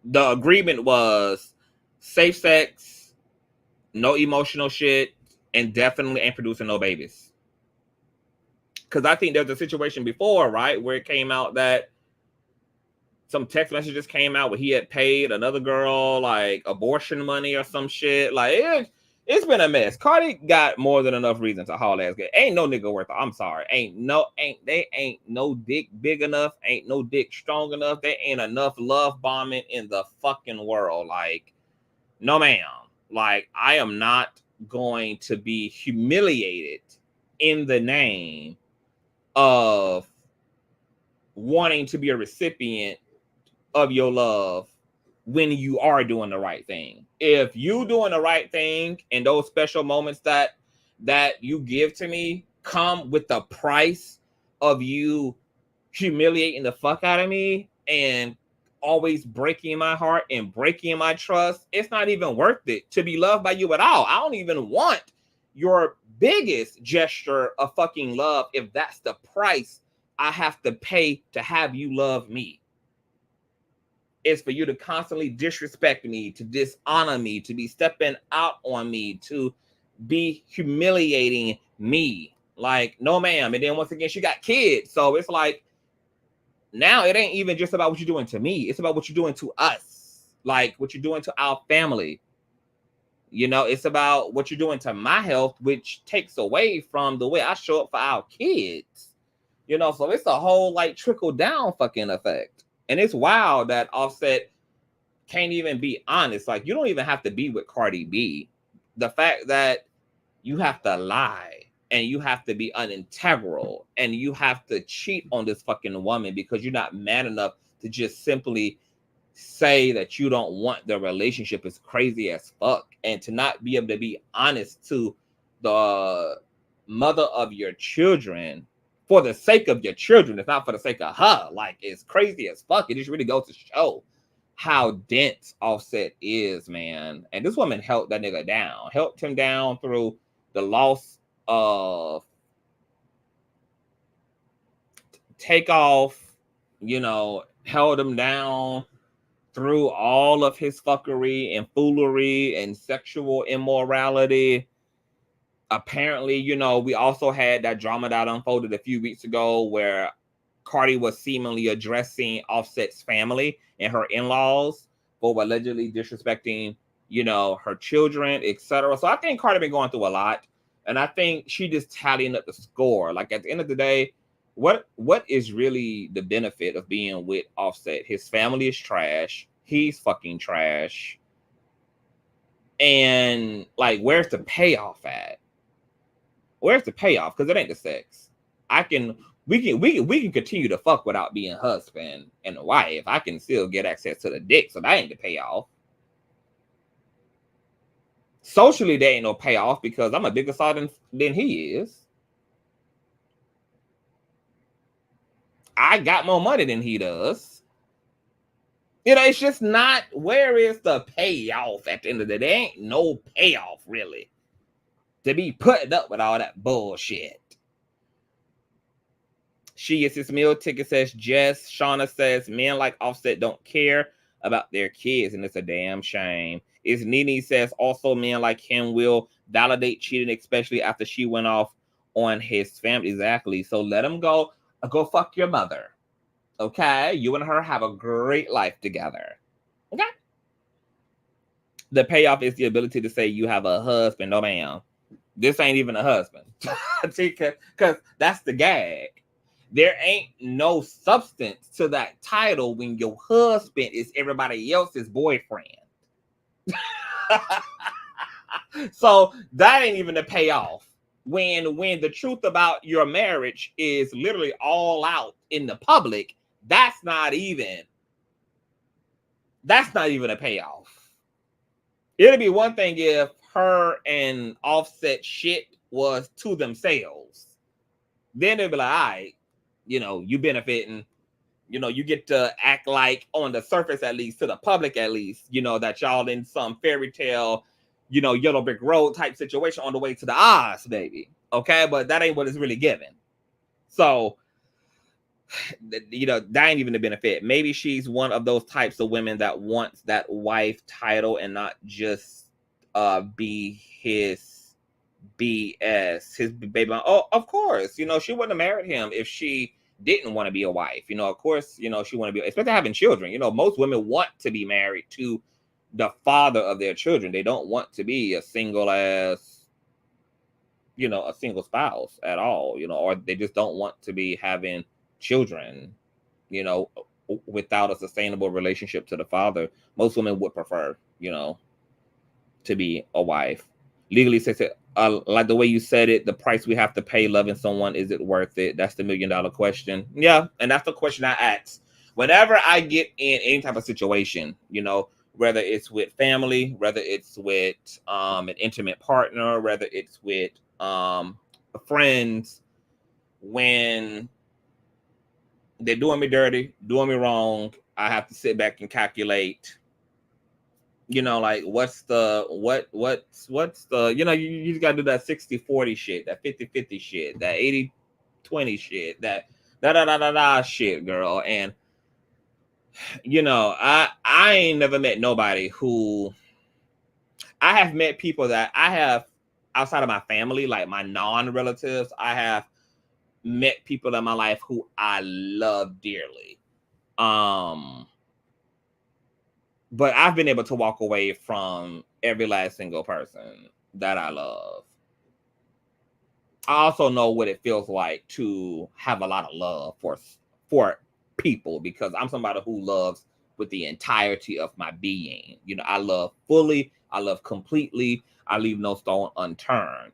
the agreement was safe sex, no emotional shit, and definitely ain't producing no babies. Because I think there's a situation before, right, where it came out that some text messages came out where he had paid another girl like abortion money or some shit. Like, it's been a mess. Cardi got more than enough reason to haul ass. Ain't no nigga worth it. I'm sorry. Ain't no dick big enough. Ain't no dick strong enough. There ain't enough love bombing in the fucking world. Like, no ma'am. Like, I am not going to be humiliated in the name of wanting to be a recipient of your love when you are doing the right thing. If you doing the right thing and those special moments that you give to me come with the price of you humiliating the fuck out of me and always breaking my heart and breaking my trust, it's not even worth it to be loved by you at all. I don't even want your biggest gesture of fucking love if that's the price I have to pay to have you love me. It's for you to constantly disrespect me, to dishonor me, to be stepping out on me, to be humiliating me. Like, no, ma'am. And then once again, she got kids. So it's like, now it ain't even just about what you're doing to me. It's about what you're doing to us. Like what you're doing to our family. You know, it's about what you're doing to my health, which takes away from the way I show up for our kids. You know, so it's a whole like trickle down fucking effect. And it's wild that Offset can't even be honest. Like, you don't even have to be with Cardi B. The fact that you have to lie and you have to be unintegral and you have to cheat on this fucking woman because you're not man enough to just simply say that you don't want the relationship is crazy as fuck. And to not be able to be honest to the mother of your children for the sake of your children, it's not for the sake of her. Like, it's crazy as fuck. It just really goes to show how dense Offset is, man. And this woman helped that nigga down, helped him down through the loss of Takeoff, you know, held him down through all of his fuckery and foolery and sexual immorality. Apparently, you know, we also had that drama that unfolded a few weeks ago where Cardi was seemingly addressing Offset's family and her in-laws for allegedly disrespecting, you know, her children, etc. So I think Cardi been going through a lot, and I think she just tallying up the score. Like, at the end of the day, what is really the benefit of being with Offset? His family is trash. He's fucking trash. And like, where's the payoff at? Where's the payoff? Because it ain't the sex. We can continue to fuck without being husband and wife. I can still get access to the dick, so that ain't the payoff. Socially, there ain't no payoff because I'm a bigger star than he is. I got more money than he does. You know, it's just not, where is the payoff at the end of the day? There ain't no payoff, really, to be putting up with all that bullshit. She gets his meal ticket, says Jess. Shauna says men like Offset don't care about their kids, and it's a damn shame. Is Nene says also men like him will validate cheating, especially after she went off on his family. Exactly. So let him go. Go fuck your mother. Okay? You and her have a great life together. Okay? The payoff is the ability to say you have a husband. No, ma'am. This ain't even a husband. Because that's the gag. There ain't no substance to that title when your husband is everybody else's boyfriend. So that ain't even the payoff. When the truth about your marriage is literally all out in the public, that's not even a payoff. It'd be one thing if her and Offset shit was to themselves. Then they'd be like, all right, you know, you benefiting, you know, you get to act like on the surface, at least to the public, at least, you know, that y'all in some fairy tale, you know, yellow brick road type situation on the way to the Oz, baby. Okay. But that ain't what it's really given. So, you know, that ain't even the benefit. Maybe she's one of those types of women that wants that wife title and not just be his BS, his baby. Oh, of course, you know, she wouldn't have married him if she didn't want to be a wife. You know, of course, you know, she want to be, especially having children. You know, most women want to be married to the father of their children. They don't want to be a single ass, you know, a single spouse at all, you know, or they just don't want to be having children, you know, without a sustainable relationship to the father. Most women would prefer, you know, to be a wife. Legally says it like the way you said it, the price we have to pay loving someone, is it worth it? That's the $1 million question. Yeah, and that's the question I ask whenever I get in any type of situation, you know, whether it's with family, whether it's with an intimate partner, whether it's with friends, when they're doing me dirty, doing me wrong, I have to sit back and calculate, you know, like what's the you know, you just gotta do that 60-40 shit, that 50-50 shit, that 80-20 shit, that da shit, girl. And you know, I ain't never met nobody who, I have met people that I have outside of my family, like my non-relatives. I have met people in my life who I love dearly. But I've been able to walk away from every last single person that I love. I also know what it feels like to have a lot of love for people, because I'm somebody who loves with the entirety of my being. You know, I love fully, I love completely, I leave no stone unturned.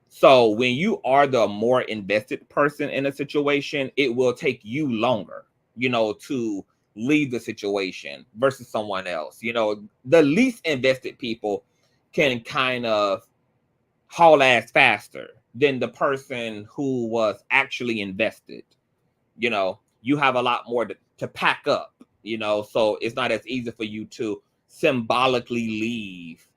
So when you are the more invested person in a situation, it will take you longer, you know, to leave the situation versus someone else. You know, the least invested people can kind of haul ass faster than the person who was actually invested. You know, you have a lot more to pack up, you know, so it's not as easy for you to symbolically leave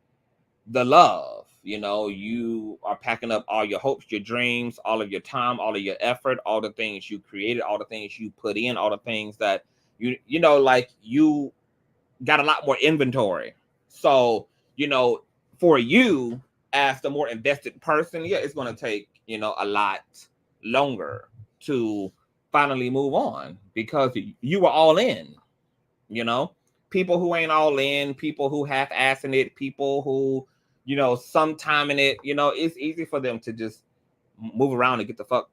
the love. You know, you are packing up all your hopes, your dreams, all of your time, all of your effort, all the things you created, all the things you put in, all the things that you know, like you got a lot more inventory. So, you know, for you as the more invested person, yeah, it's going to take, you know, a lot longer to finally move on, because you were all in, you know. People who ain't all in, people who half-assing it, people who, you know, sometime in it, you know, it's easy for them to just move around and get the fuck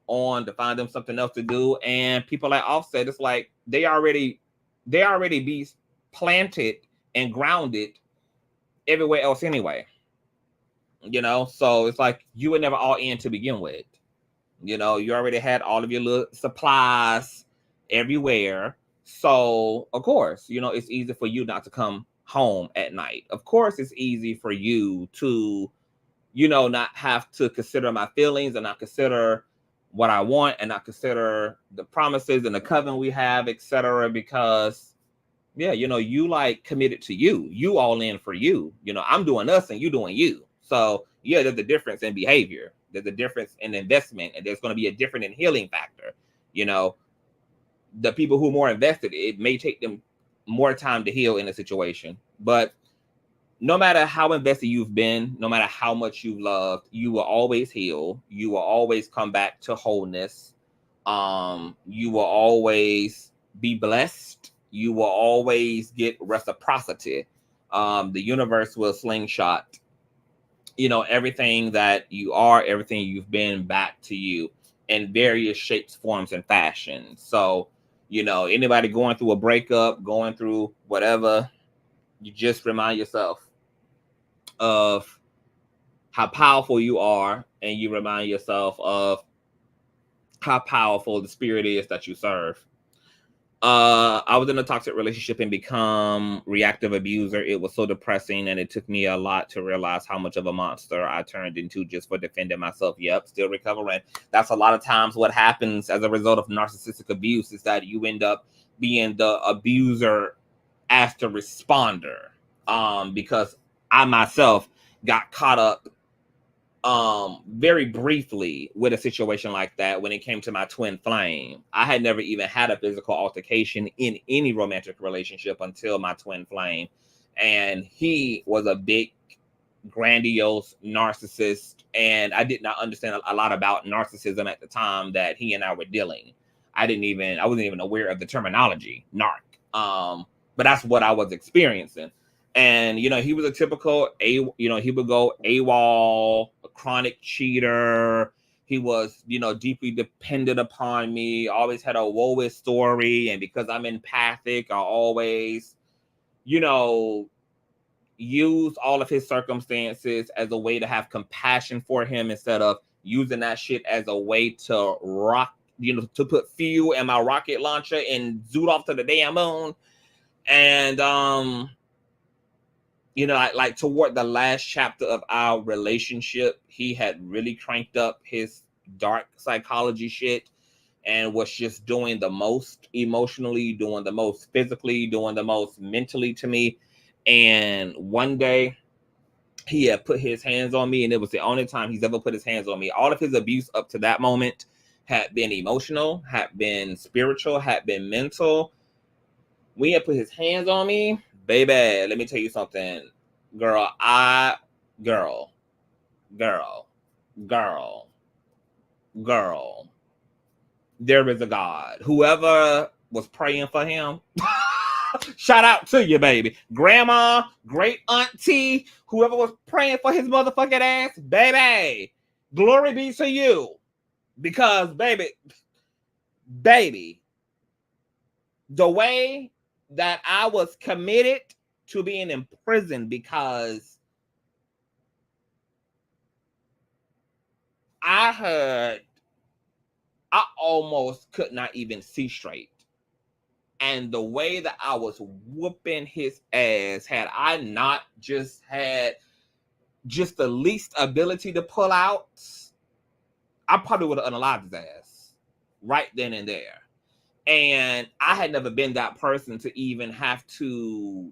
on, to find them something else to do. And people like Offset, it's like they already be planted and grounded everywhere else anyway, you know. So it's like you were never all in to begin with. You know, you already had all of your little supplies everywhere. So of course, you know, it's easy for you not to come home at night. Of course, it's easy for you to, you know, not have to consider my feelings and not consider what I want and not consider the promises and the covenant we have, etc. Because yeah, you know, you like committed to you all in for you. You know, I'm doing us and you doing you. So yeah, there's a difference in behavior. There's a difference in investment, and there's going to be a different in healing factor. You know, the people who are more invested, it may take them more time to heal in a situation. But no matter how invested you've been, no matter how much you've loved, you will always heal. You will always come back to wholeness. You will always be blessed. You will always get reciprocity. The universe will slingshot, you know, everything that you are, everything you've been back to you in various shapes, forms, and fashions. So, you know, anybody going through a breakup, going through whatever, you just remind yourself of how powerful you are, and you remind yourself of how powerful the spirit is that you serve. I was in a toxic relationship and become reactive abuser. It was so depressing, and it took me a lot to realize how much of a monster I turned into just for defending myself. Yep, still recovering. That's a lot of times what happens as a result of narcissistic abuse, is that you end up being the abuser as the responder. Because I myself got caught up very briefly with a situation like that when it came to my twin flame. I had never even had a physical altercation in any romantic relationship until my twin flame, and he was a big grandiose narcissist, and I did not understand a lot about narcissism at the time that he and I were dealing. I wasn't even aware of the terminology narc. But that's what I was experiencing. And, you know, he was a typical, he would go AWOL, a chronic cheater. He was, you know, deeply dependent upon me, always had a woe story. And because I'm empathic, I always, you know, use all of his circumstances as a way to have compassion for him instead of using that shit as a way to rock, to put fuel in my rocket launcher and zoot off to the damn moon. And like toward the last chapter of our relationship, he had really cranked up his dark psychology shit and was just doing the most emotionally, doing the most physically, doing the most mentally to me. And one day he had put his hands on me, and it was the only time he's ever put his hands on me. All of his abuse up to that moment had been emotional, had been spiritual, had been mental. When he had put his hands on me, baby, let me tell you something. Girl, there is a God. Whoever was praying for him, shout out to you, baby. Grandma, great auntie, whoever was praying for his motherfucking ass, baby, glory be to you. Because, baby, the way that I was committed to being in prison because I almost could not even see straight. And the way that I was whooping his ass, had I not just had just the least ability to pull out, I probably would have unalived his ass right then and there. And I had never been that person to even have to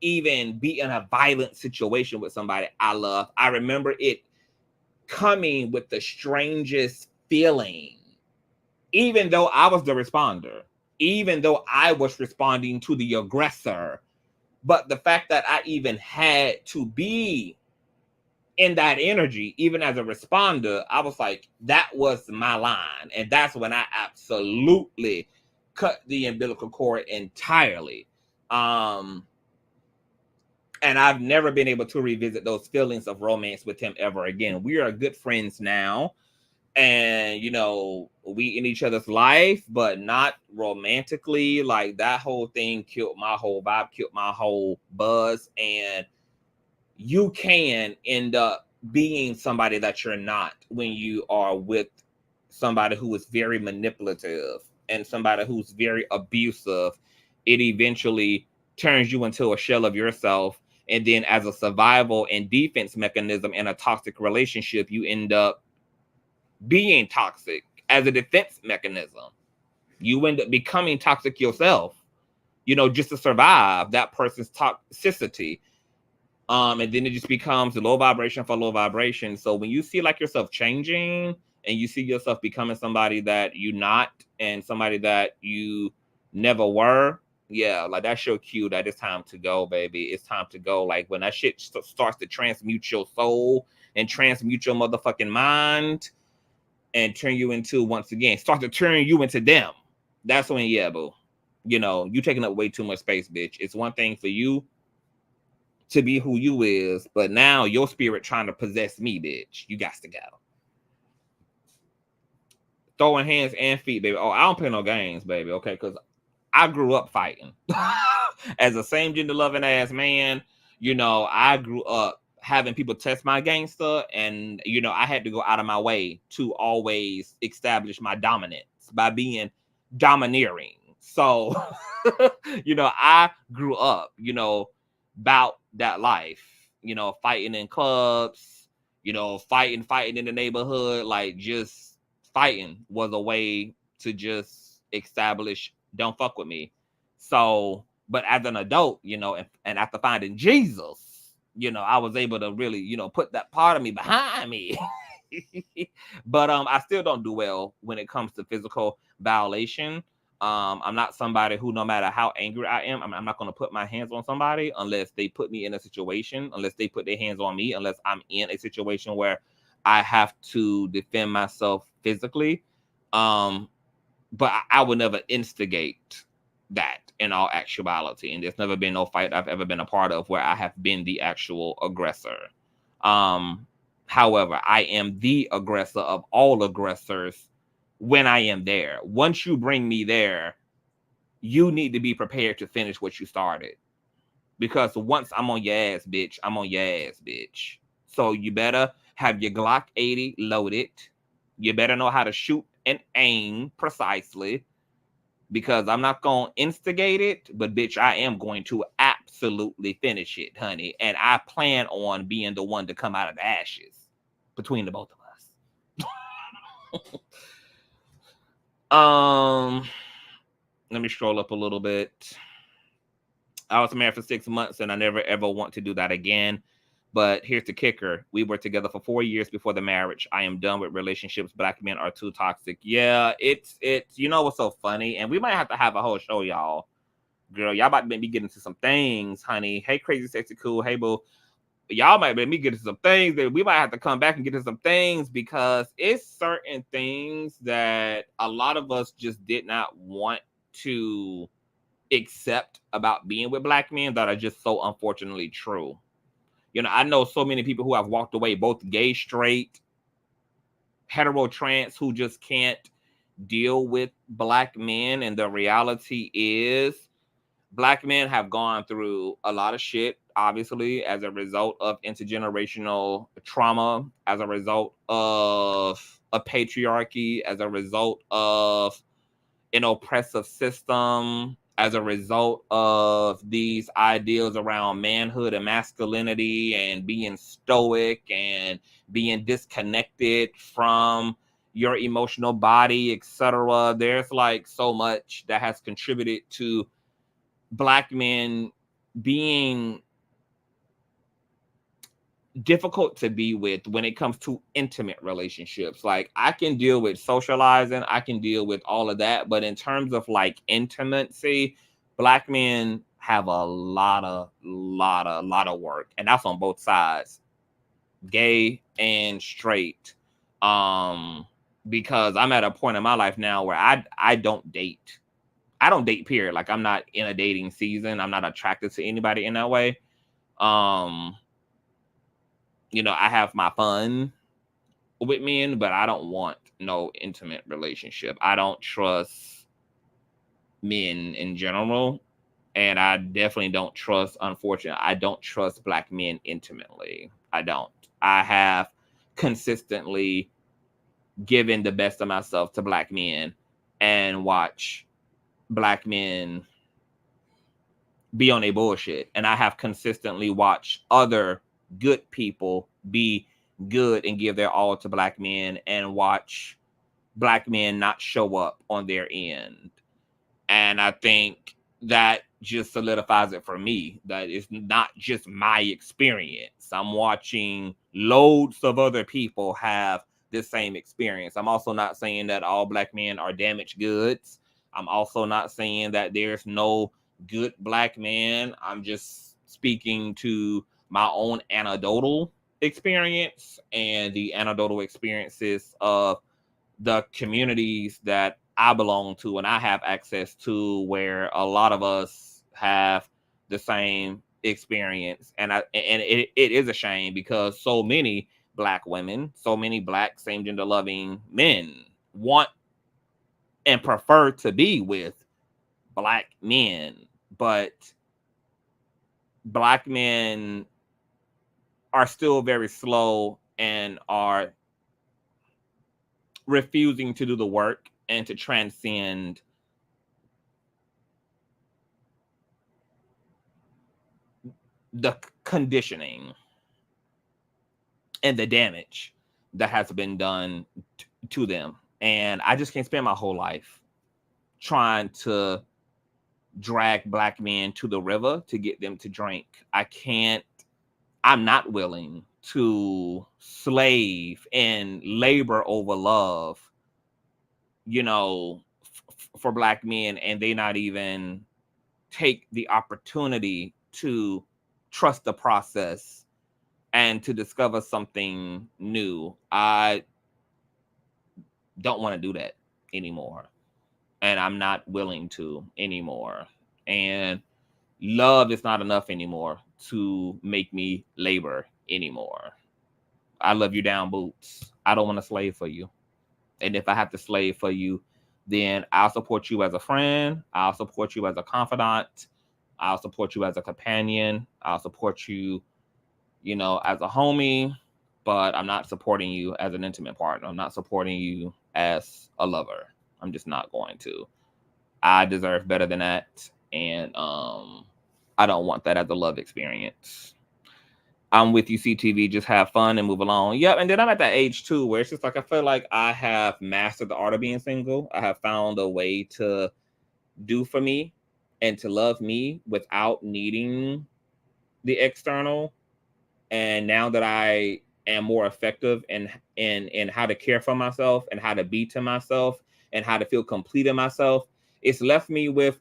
even be in a violent situation with somebody I love. I remember it coming with the strangest feeling, even though I was the responder, even though I was responding to the aggressor. But the fact that I even had to be in that energy, even as a responder, I was like, that was my line. And that's when I absolutely cut the umbilical cord entirely. And I've never been able to revisit those feelings of romance with him ever again. We are good friends now. And, we in each other's life, but not romantically. Like, that whole thing killed my whole vibe, killed my whole buzz. And you can end up being somebody that you're not when you are with somebody who is very manipulative and somebody who's very abusive. It eventually turns you into a shell of yourself. And then as a survival and defense mechanism in a toxic relationship, you end up being toxic as a defense mechanism. You end up becoming toxic yourself, just to survive that person's toxicity. And then it just becomes low vibration for low vibration. So when you see like yourself changing and you see yourself becoming somebody that you're not and somebody that you never were, yeah, like that's your cue that it's time to go, baby. It's time to go. Like when that shit starts to transmute your soul and transmute your motherfucking mind and turn you into, once again, start to turn you into them. That's when, yeah, boo. You taking up way too much space, bitch. It's one thing for you to be who you is, but now your spirit trying to possess me, bitch. You got to go. Throwing hands and feet, baby. Oh, I don't play no games, baby. Okay, because I grew up fighting. As a same gender loving ass man, I grew up having people test my gangster, and I had to go out of my way to always establish my dominance by being domineering. So, I grew up, about that life, fighting in clubs, fighting in the neighborhood, like just fighting was a way to just establish don't fuck with me. So, but as an adult, and after finding Jesus, I was able to really, put that part of me behind me. But I still don't do well when it comes to physical violation. I'm not somebody who, no matter how angry I am, I'm not going to put my hands on somebody unless they put me in a situation, unless they put their hands on me, unless I'm in a situation where I have to defend myself physically. But I would never instigate that in all actuality. And there's never been no fight I've ever been a part of where I have been the actual aggressor. However, I am the aggressor of all aggressors when I am there. Once you bring me there, you need to be prepared to finish what you started. Because once I'm on your ass, bitch, I'm on your ass, bitch. So you better have your Glock 80 loaded. You better know how to shoot and aim precisely, because I'm not going to instigate it, but bitch, I am going to absolutely finish it, honey. And I plan on being the one to come out of the ashes between the both of us. Let me scroll up a little bit. I was married for 6 months and I never ever want to do that again. But here's the kicker. We were together for 4 years before the marriage. I am done with relationships. Black men are too toxic. Yeah, it's you know what's so funny? And we might have to have a whole show, y'all. Girl, y'all about to be getting into some things, honey. Hey, crazy, sexy, cool. Hey, boo. Y'all might let me get into some things that we might have to come back and get into some things, because it's certain things that a lot of us just did not want to accept about being with black men that are just so unfortunately true. You know, I know so many people who have walked away, both gay, straight, hetero, trans, who just can't deal with black men. And the reality is black men have gone through a lot of shit, obviously, as a result of intergenerational trauma, as a result of a patriarchy, as a result of an oppressive system, as a result of these ideals around manhood and masculinity and being stoic and being disconnected from your emotional body, etc. There's like so much that has contributed to black men being difficult to be with when it comes to intimate relationships. Like, I can deal with socializing, I can deal with all of that, but in terms of like intimacy, black men have a lot of work, and that's on both sides, gay and straight. Because I'm at a point in my life now where I don't date. I don't date, period. Like, I'm not in a dating season. I'm not attracted to anybody in that way. You know, I have my fun with men, but I don't want no intimate relationship. I don't trust men in general. And I definitely don't trust, unfortunately, I don't trust black men intimately. I don't. I have consistently given the best of myself to black men and watch black men be on a bullshit. And I have consistently watched other good people be good and give their all to black men, and watch black men not show up on their end. And I think that just solidifies it for me, that it's not just my experience. I'm watching loads of other people have the same experience. I'm also not saying that all black men are damaged goods. I'm also not saying that there's no good black man. I'm just speaking to my own anecdotal experience and the anecdotal experiences of the communities that I belong to and I have access to, where a lot of us have the same experience. And it is a shame, because so many black women, so many black same gender loving men want and prefer to be with black men, but black men are still very slow and are refusing to do the work and to transcend the conditioning and the damage that has been done to them. And I just can't spend my whole life trying to drag black men to the river to get them to drink. I'm not willing to slave and labor over love, you know, for black men, and they not even take the opportunity to trust the process and to discover something new. I don't want to do that anymore, and I'm not willing to anymore. And love is not enough anymore to make me labor anymore. I love you down boots. I don't want to slave for you. And if I have to slave for you, then I'll support you as a friend. I'll support you as a confidant. I'll support you as a companion. I'll support you, you know, as a homie, but I'm not supporting you as an intimate partner. I'm not supporting you as a lover. I'm just not going to. I deserve better than that. And I don't want that as a love experience. I'm with you, CTV. Just have fun and move along. Yep. And then I'm at that age too, where it's just like I feel like I have mastered the art of being single. I have found a way to do for me and to love me without needing the external. And now that I am more effective in how to care for myself and how to be to myself and how to feel complete in myself, it's left me with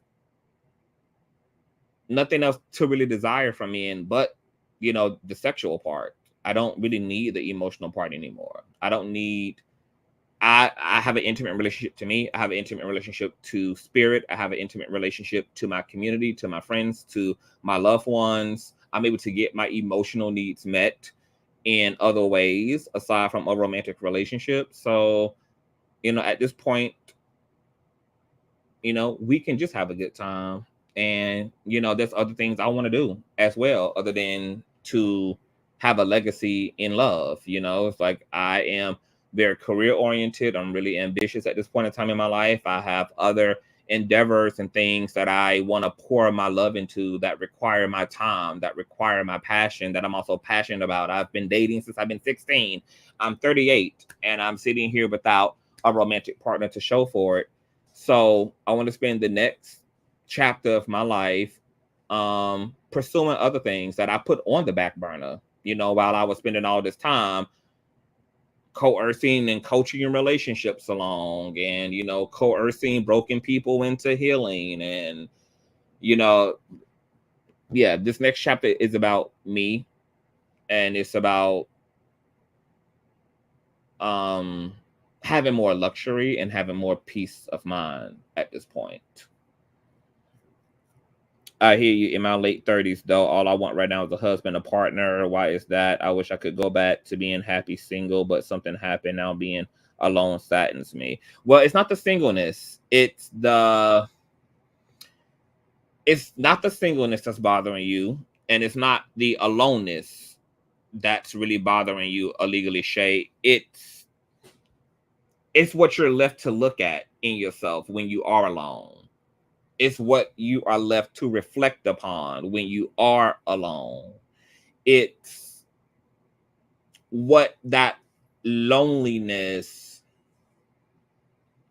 nothing else to really desire from me, and but you know, the sexual part. I don't really need the emotional part anymore. I don't need. I have an intimate relationship to me. I have an intimate relationship to spirit. I have an intimate relationship to my community, to my friends, to my loved ones. I'm able to get my emotional needs met in other ways aside from a romantic relationship. So, you know, at this point, you know, we can just have a good time. And, you know, there's other things I want to do as well, other than to have a legacy in love. You know, it's like I am very career oriented. I'm really ambitious at this point in time in my life. I have other endeavors and things that I want to pour my love into that require my time, that require my passion, that I'm also passionate about. I've been dating since I've been 16. I'm 38 and I'm sitting here without a romantic partner to show for it. So I want to spend the next chapter of my life pursuing other things that I put on the back burner, you know, while I was spending all this time coercing and coaching relationships along, and, you know, coercing broken people into healing. And, you know, yeah, this next chapter is about me, and it's about having more luxury and having more peace of mind at this point. I hear you. In my late 30s, though, all I want right now is a husband, a partner. Why is that? I wish I could go back to being happy single, but something happened. Now being alone saddens me. Well, it's not the singleness. It's not the singleness that's bothering you, and it's not the aloneness that's really bothering you illegally, Shay. It's what you're left to look at in yourself when you are alone. It's what you are left to reflect upon when you are alone. It's what that loneliness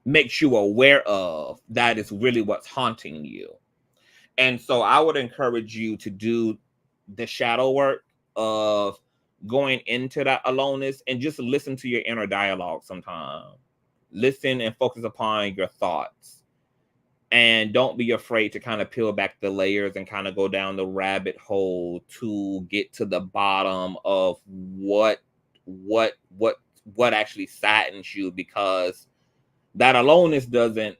makes you aware of that is really what's haunting you. And so I would encourage you to do the shadow work of going into that aloneness and just listen to your inner dialogue sometime. Listen and focus upon your thoughts. And don't be afraid to kind of peel back the layers and kind of go down the rabbit hole to get to the bottom of what actually saddens you, because that aloneness doesn't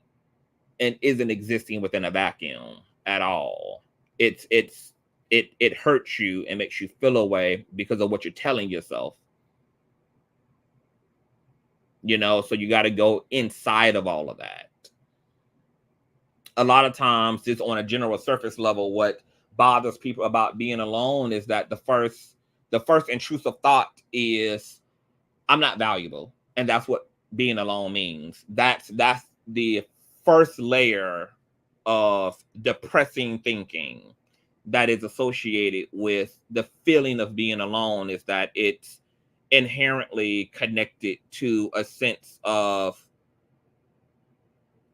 and isn't existing within a vacuum at all. It hurts you and makes you feel away because of what you're telling yourself. You know, so you got to go inside of all of that. A lot of times, just on a general surface level, what bothers people about being alone is that the first intrusive thought is, I'm not valuable. And that's what being alone means. That's the first layer of depressing thinking that is associated with the feeling of being alone, is that it's inherently connected to a sense of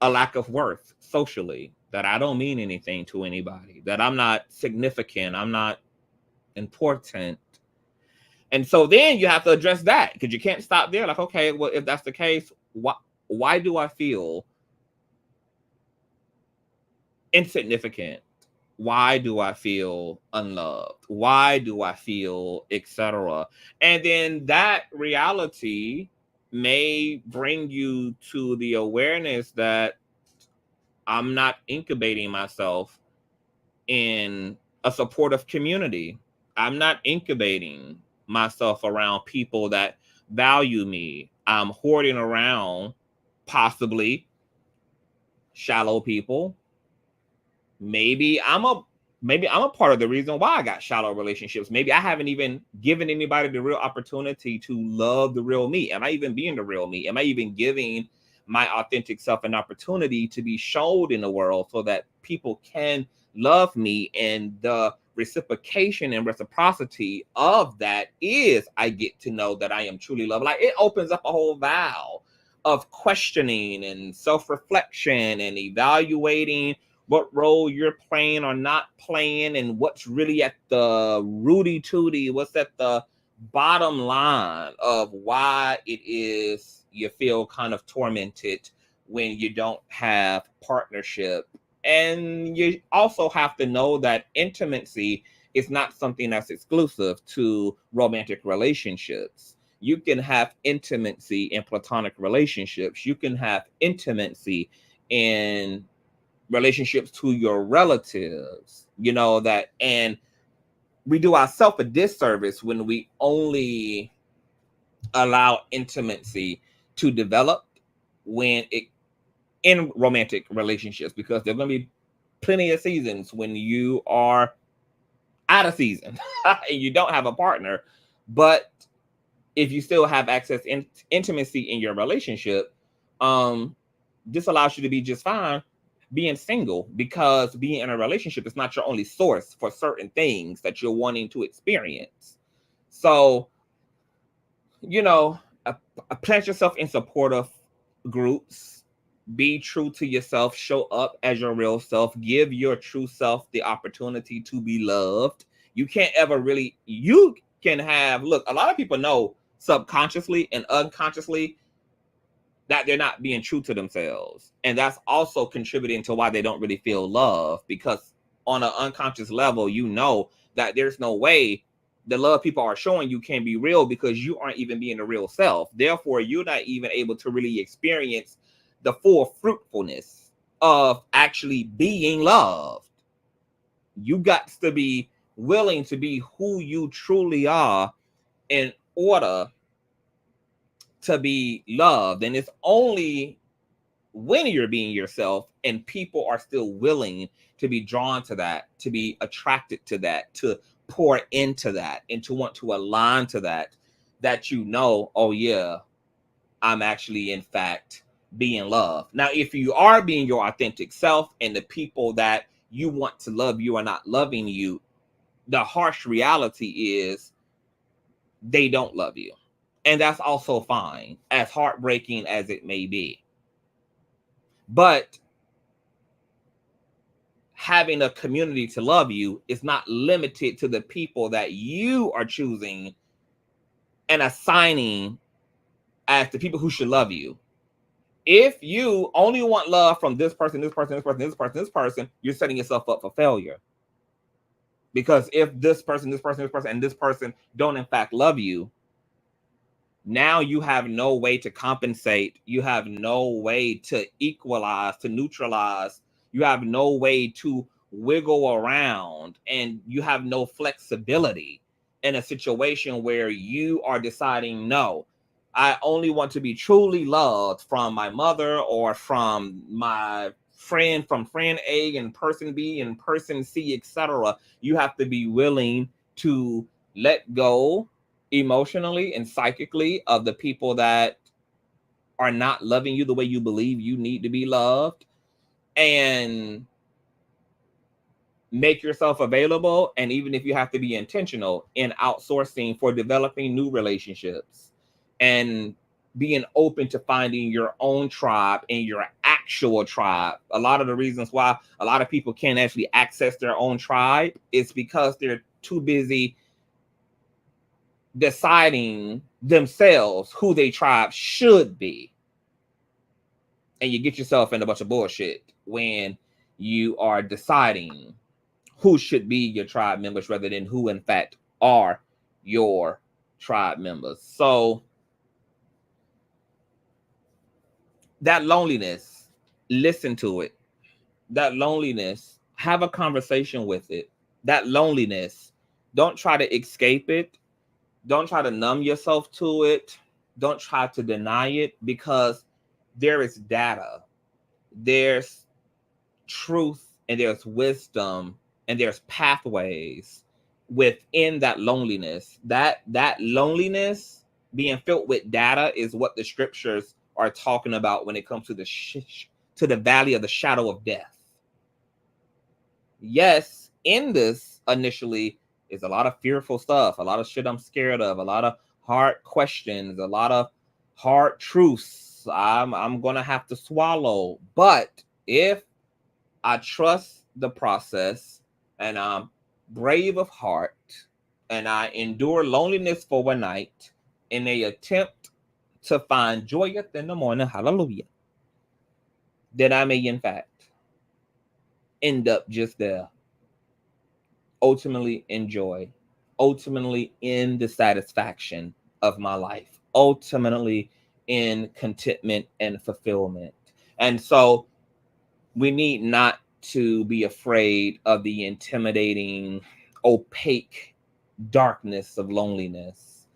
a lack of worth socially, that I don't mean anything to anybody, that I'm not significant, I'm not important. And so then you have to address that, because you can't stop there. Like, okay, well, if that's the case, why do I feel insignificant? Why do I feel unloved? Why do I feel etc.? And then that reality may bring you to the awareness that I'm not incubating myself in a supportive community. I'm not incubating myself around people that value me. I'm hoarding around possibly shallow people. Maybe I'm a maybe I'm a part of the reason why I got shallow relationships. Maybe I haven't even given anybody the real opportunity to love the real me. Am I even being the real me? Am I even giving my authentic self an opportunity to be showed in the world so that people can love me? And the reciprocation and reciprocity of that is I get to know that I am truly loved. Like, it opens up a whole vow of questioning and self-reflection and evaluating what role you're playing or not playing, and what's really at the rooty tooty, what's at the bottom line of why it is you feel kind of tormented when you don't have partnership. And you also have to know that intimacy is not something that's exclusive to romantic relationships. You can have intimacy in platonic relationships. You can have intimacy in relationships to your relatives, that. And we do ourselves a disservice when we only allow intimacy to develop when it in romantic relationships, because there's going to be plenty of seasons when you are out of season and you don't have a partner. But if you still have access in intimacy in your relationship, this allows you to be just fine being single, because being in a relationship is not your only source for certain things that you're wanting to experience. So, plant yourself in supportive groups, be true to yourself, show up as your real self, give your true self the opportunity to be loved. You can't ever really, you can have, look, a lot of people know subconsciously and unconsciously that they're not being true to themselves. And that's also contributing to why they don't really feel love, because on an unconscious level, that there's no way the love people are showing you can be real, because you aren't even being the real self. Therefore, you're not even able to really experience the full fruitfulness of actually being loved. You got to be willing to be who you truly are in order to be loved. And it's only when you're being yourself and people are still willing to be drawn to that, to be attracted to that, to pour into that, and to want to align to that, that oh yeah, I'm actually in fact being loved. Now, if you are being your authentic self and the people that you want to love you are not loving you, the harsh reality is they don't love you. And that's also fine, as heartbreaking as it may be. But having a community to love you is not limited to the people that you are choosing and assigning as the people who should love you. If you only want love from this person, this person, this person, this person, this person, you're setting yourself up for failure. Because if this person, this person, this person, and this person don't in fact love you, now you have no way to compensate. You have no way to equalize, to neutralize. You have no way to wiggle around, and you have no flexibility in a situation where you are deciding, no, I only want to be truly loved from my mother or from my friend, from friend A and person B and person C, etc. You have to be willing to let go emotionally and psychically of the people that are not loving you the way you believe you need to be loved, and make yourself available. And even if you have to be intentional in outsourcing for developing new relationships and being open to finding your own tribe and your actual tribe. A lot of the reasons why a lot of people can't actually access their own tribe is because they're too busy deciding themselves who their tribe should be. And you get yourself in a bunch of bullshit when you are deciding who should be your tribe members rather than who in fact are your tribe members. So that loneliness, listen to it. That loneliness, have a conversation with it. That loneliness, don't try to escape it. Don't try to numb yourself to it. Don't try to deny it, because there is data, there's truth, and there's wisdom and there's pathways within that loneliness. That loneliness being filled with data is what the scriptures are talking about when it comes to the valley of the shadow of death. Yes, in this initially is a lot of fearful stuff, a lot of shit I'm scared of, a lot of hard questions, a lot of hard truths I'm gonna have to swallow. But if I trust the process and I'm brave of heart and I endure loneliness for one night in a attempt to find joy in the morning, hallelujah, then I may in fact end up just there, ultimately enjoy, ultimately in the satisfaction of my life, ultimately in contentment and fulfillment. And so we need not to be afraid of the intimidating, opaque darkness of loneliness,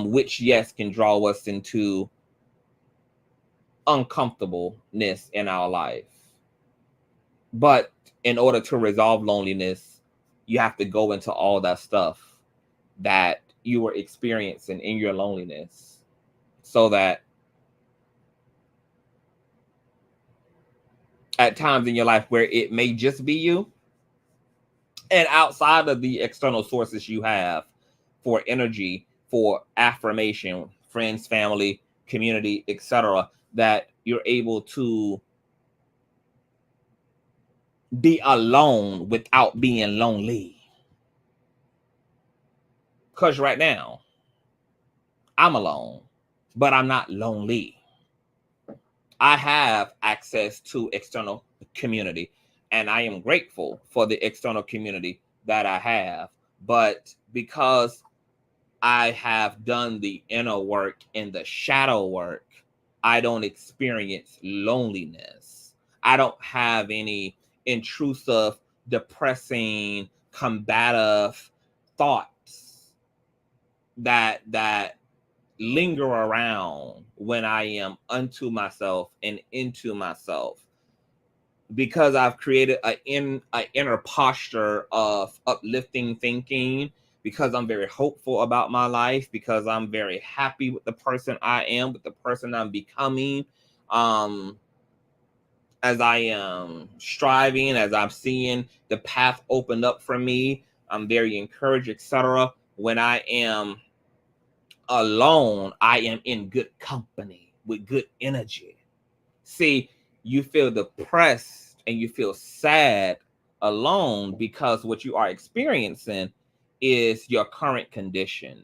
which, yes, can draw us into uncomfortableness in our life. But in order to resolve loneliness, you have to go into all that stuff that you were experiencing in your loneliness, so that at times in your life where it may just be you, and outside of the external sources you have for energy, for affirmation, friends, family, community, etc., that you're able to be alone without being lonely. Because right now, I'm alone, but I'm not lonely. I have access to external community, and I am grateful for the external community that I have. But because I have done the inner work and the shadow work, I don't experience loneliness. I don't have any intrusive, depressing, combative thoughts that linger around when I am unto myself and into myself, because I've created an inner posture of uplifting thinking, because I'm very hopeful about my life, because I'm very happy with the person I am, with the person I'm becoming, as I am striving, as I'm seeing the path open up for me. I'm very encouraged, etc. When I am alone, I am in good company with good energy. See, you feel depressed and you feel sad alone because what you are experiencing is your current condition.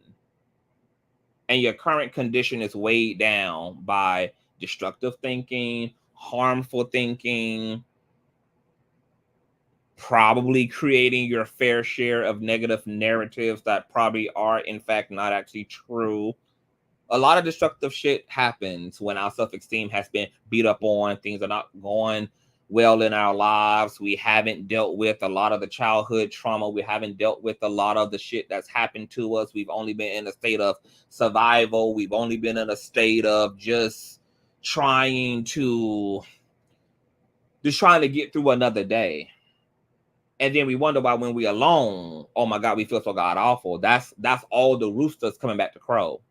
And your current condition is weighed down by destructive thinking, harmful thinking, probably creating your fair share of negative narratives that probably are, in fact, not actually true. A lot of destructive shit happens when our self-esteem has been beat up on. Things are not going well in our lives. We haven't dealt with a lot of the childhood trauma. We haven't dealt with a lot of the shit that's happened to us. We've only been in a state of survival. We've only been in a state of just trying to get through another day. And then we wonder why when we're alone, oh my God, we feel so god awful. That's all the roosters coming back to crow.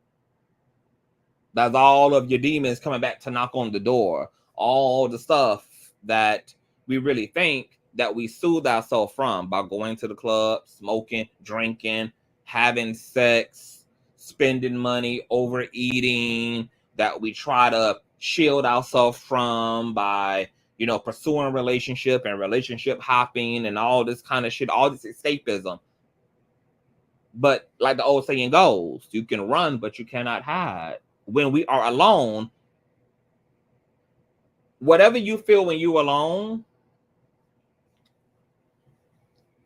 That's all of your demons coming back to knock on the door. All the stuff that we really think that we soothe ourselves from by going to the club, smoking, drinking, having sex, spending money, overeating, that we try to shield ourselves from by, pursuing relationship and relationship hopping and all this kind of shit, all this escapism. But like the old saying goes, you can run, but you cannot hide. When we are alone, whatever you feel when you're alone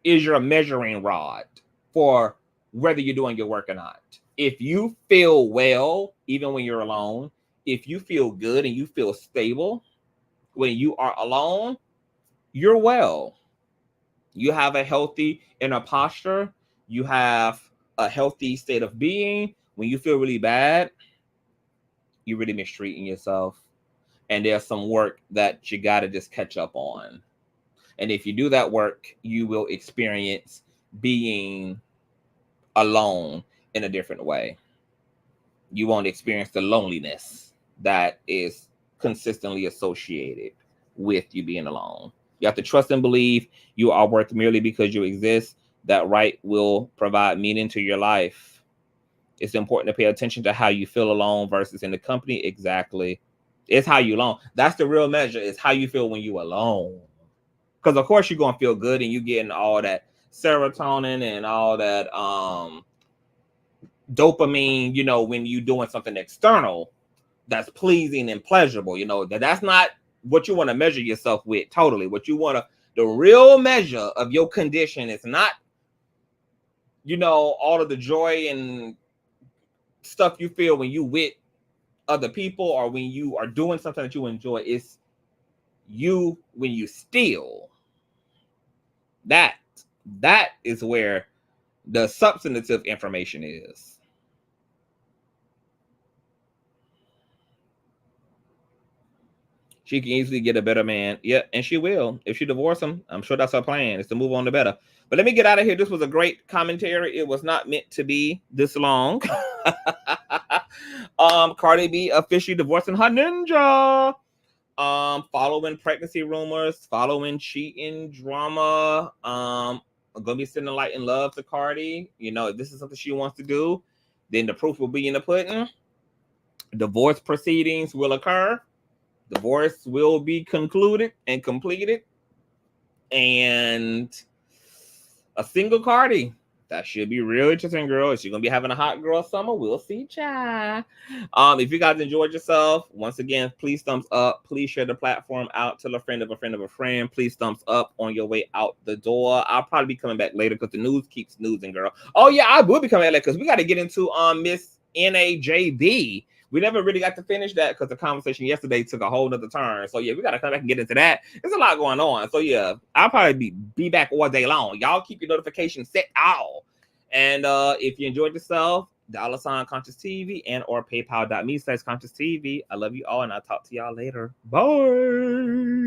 is your measuring rod for whether you're doing your work or not. If you feel well, even when you're alone, if you feel good and you feel stable when you are alone, you're well. You have a healthy inner posture. You have a healthy state of being. When you feel really bad, you're really mistreating yourself. And there's some work that you got to just catch up on. And if you do that work, you will experience being alone in a different way. You won't experience the loneliness that is consistently associated with you being alone. You have to trust and believe you are worth merely because you exist. That right will provide meaning to your life. It's important to pay attention to how you feel alone versus in the company. Exactly. It's how you alone. That's the real measure. It's how you feel when you alone. Because of course you're going to feel good and you getting all that serotonin and all that dopamine, you know, when you doing something external that's pleasing and pleasurable. You know, that's not what you want to measure yourself with. Totally. What you want to, the real measure of your condition is not, you know, all of the joy and stuff you feel when you with other people or when you are doing something that you enjoy. It's you when you steal. That is where the substantive information is. She can easily get a better man. Yeah, and she will. If she divorce him, I'm sure that's her plan, is to move on to better. But let me get out of here. This was a great commentary. It was not meant to be this long. Cardi B officially divorcing her ninja. Following pregnancy rumors, following cheating drama. I'm gonna be sending light and love to Cardi. You know, if this is something she wants to do, then the proof will be in the pudding. Divorce proceedings will occur. Divorce will be concluded and completed. And a single Cardi. That should be real interesting, girl. Is she gonna be having a hot girl summer? We'll see, child. If you guys enjoyed yourself, once again, please thumbs up. Please share the platform out. Tell a friend of a friend of a friend. Please thumbs up on your way out the door. I'll probably be coming back later because the news keeps snoozing, girl. Oh yeah, I will be coming back later because we got to get into Miss NAJB. We never really got to finish that because the conversation yesterday took a whole nother turn. So yeah, we got to come back and get into that. There's a lot going on. So yeah, I'll probably be back all day long. Y'all keep your notifications set all. And if you enjoyed yourself, $Consciouztv and or paypal.me/Consciouztv. I love you all and I'll talk to y'all later. Bye.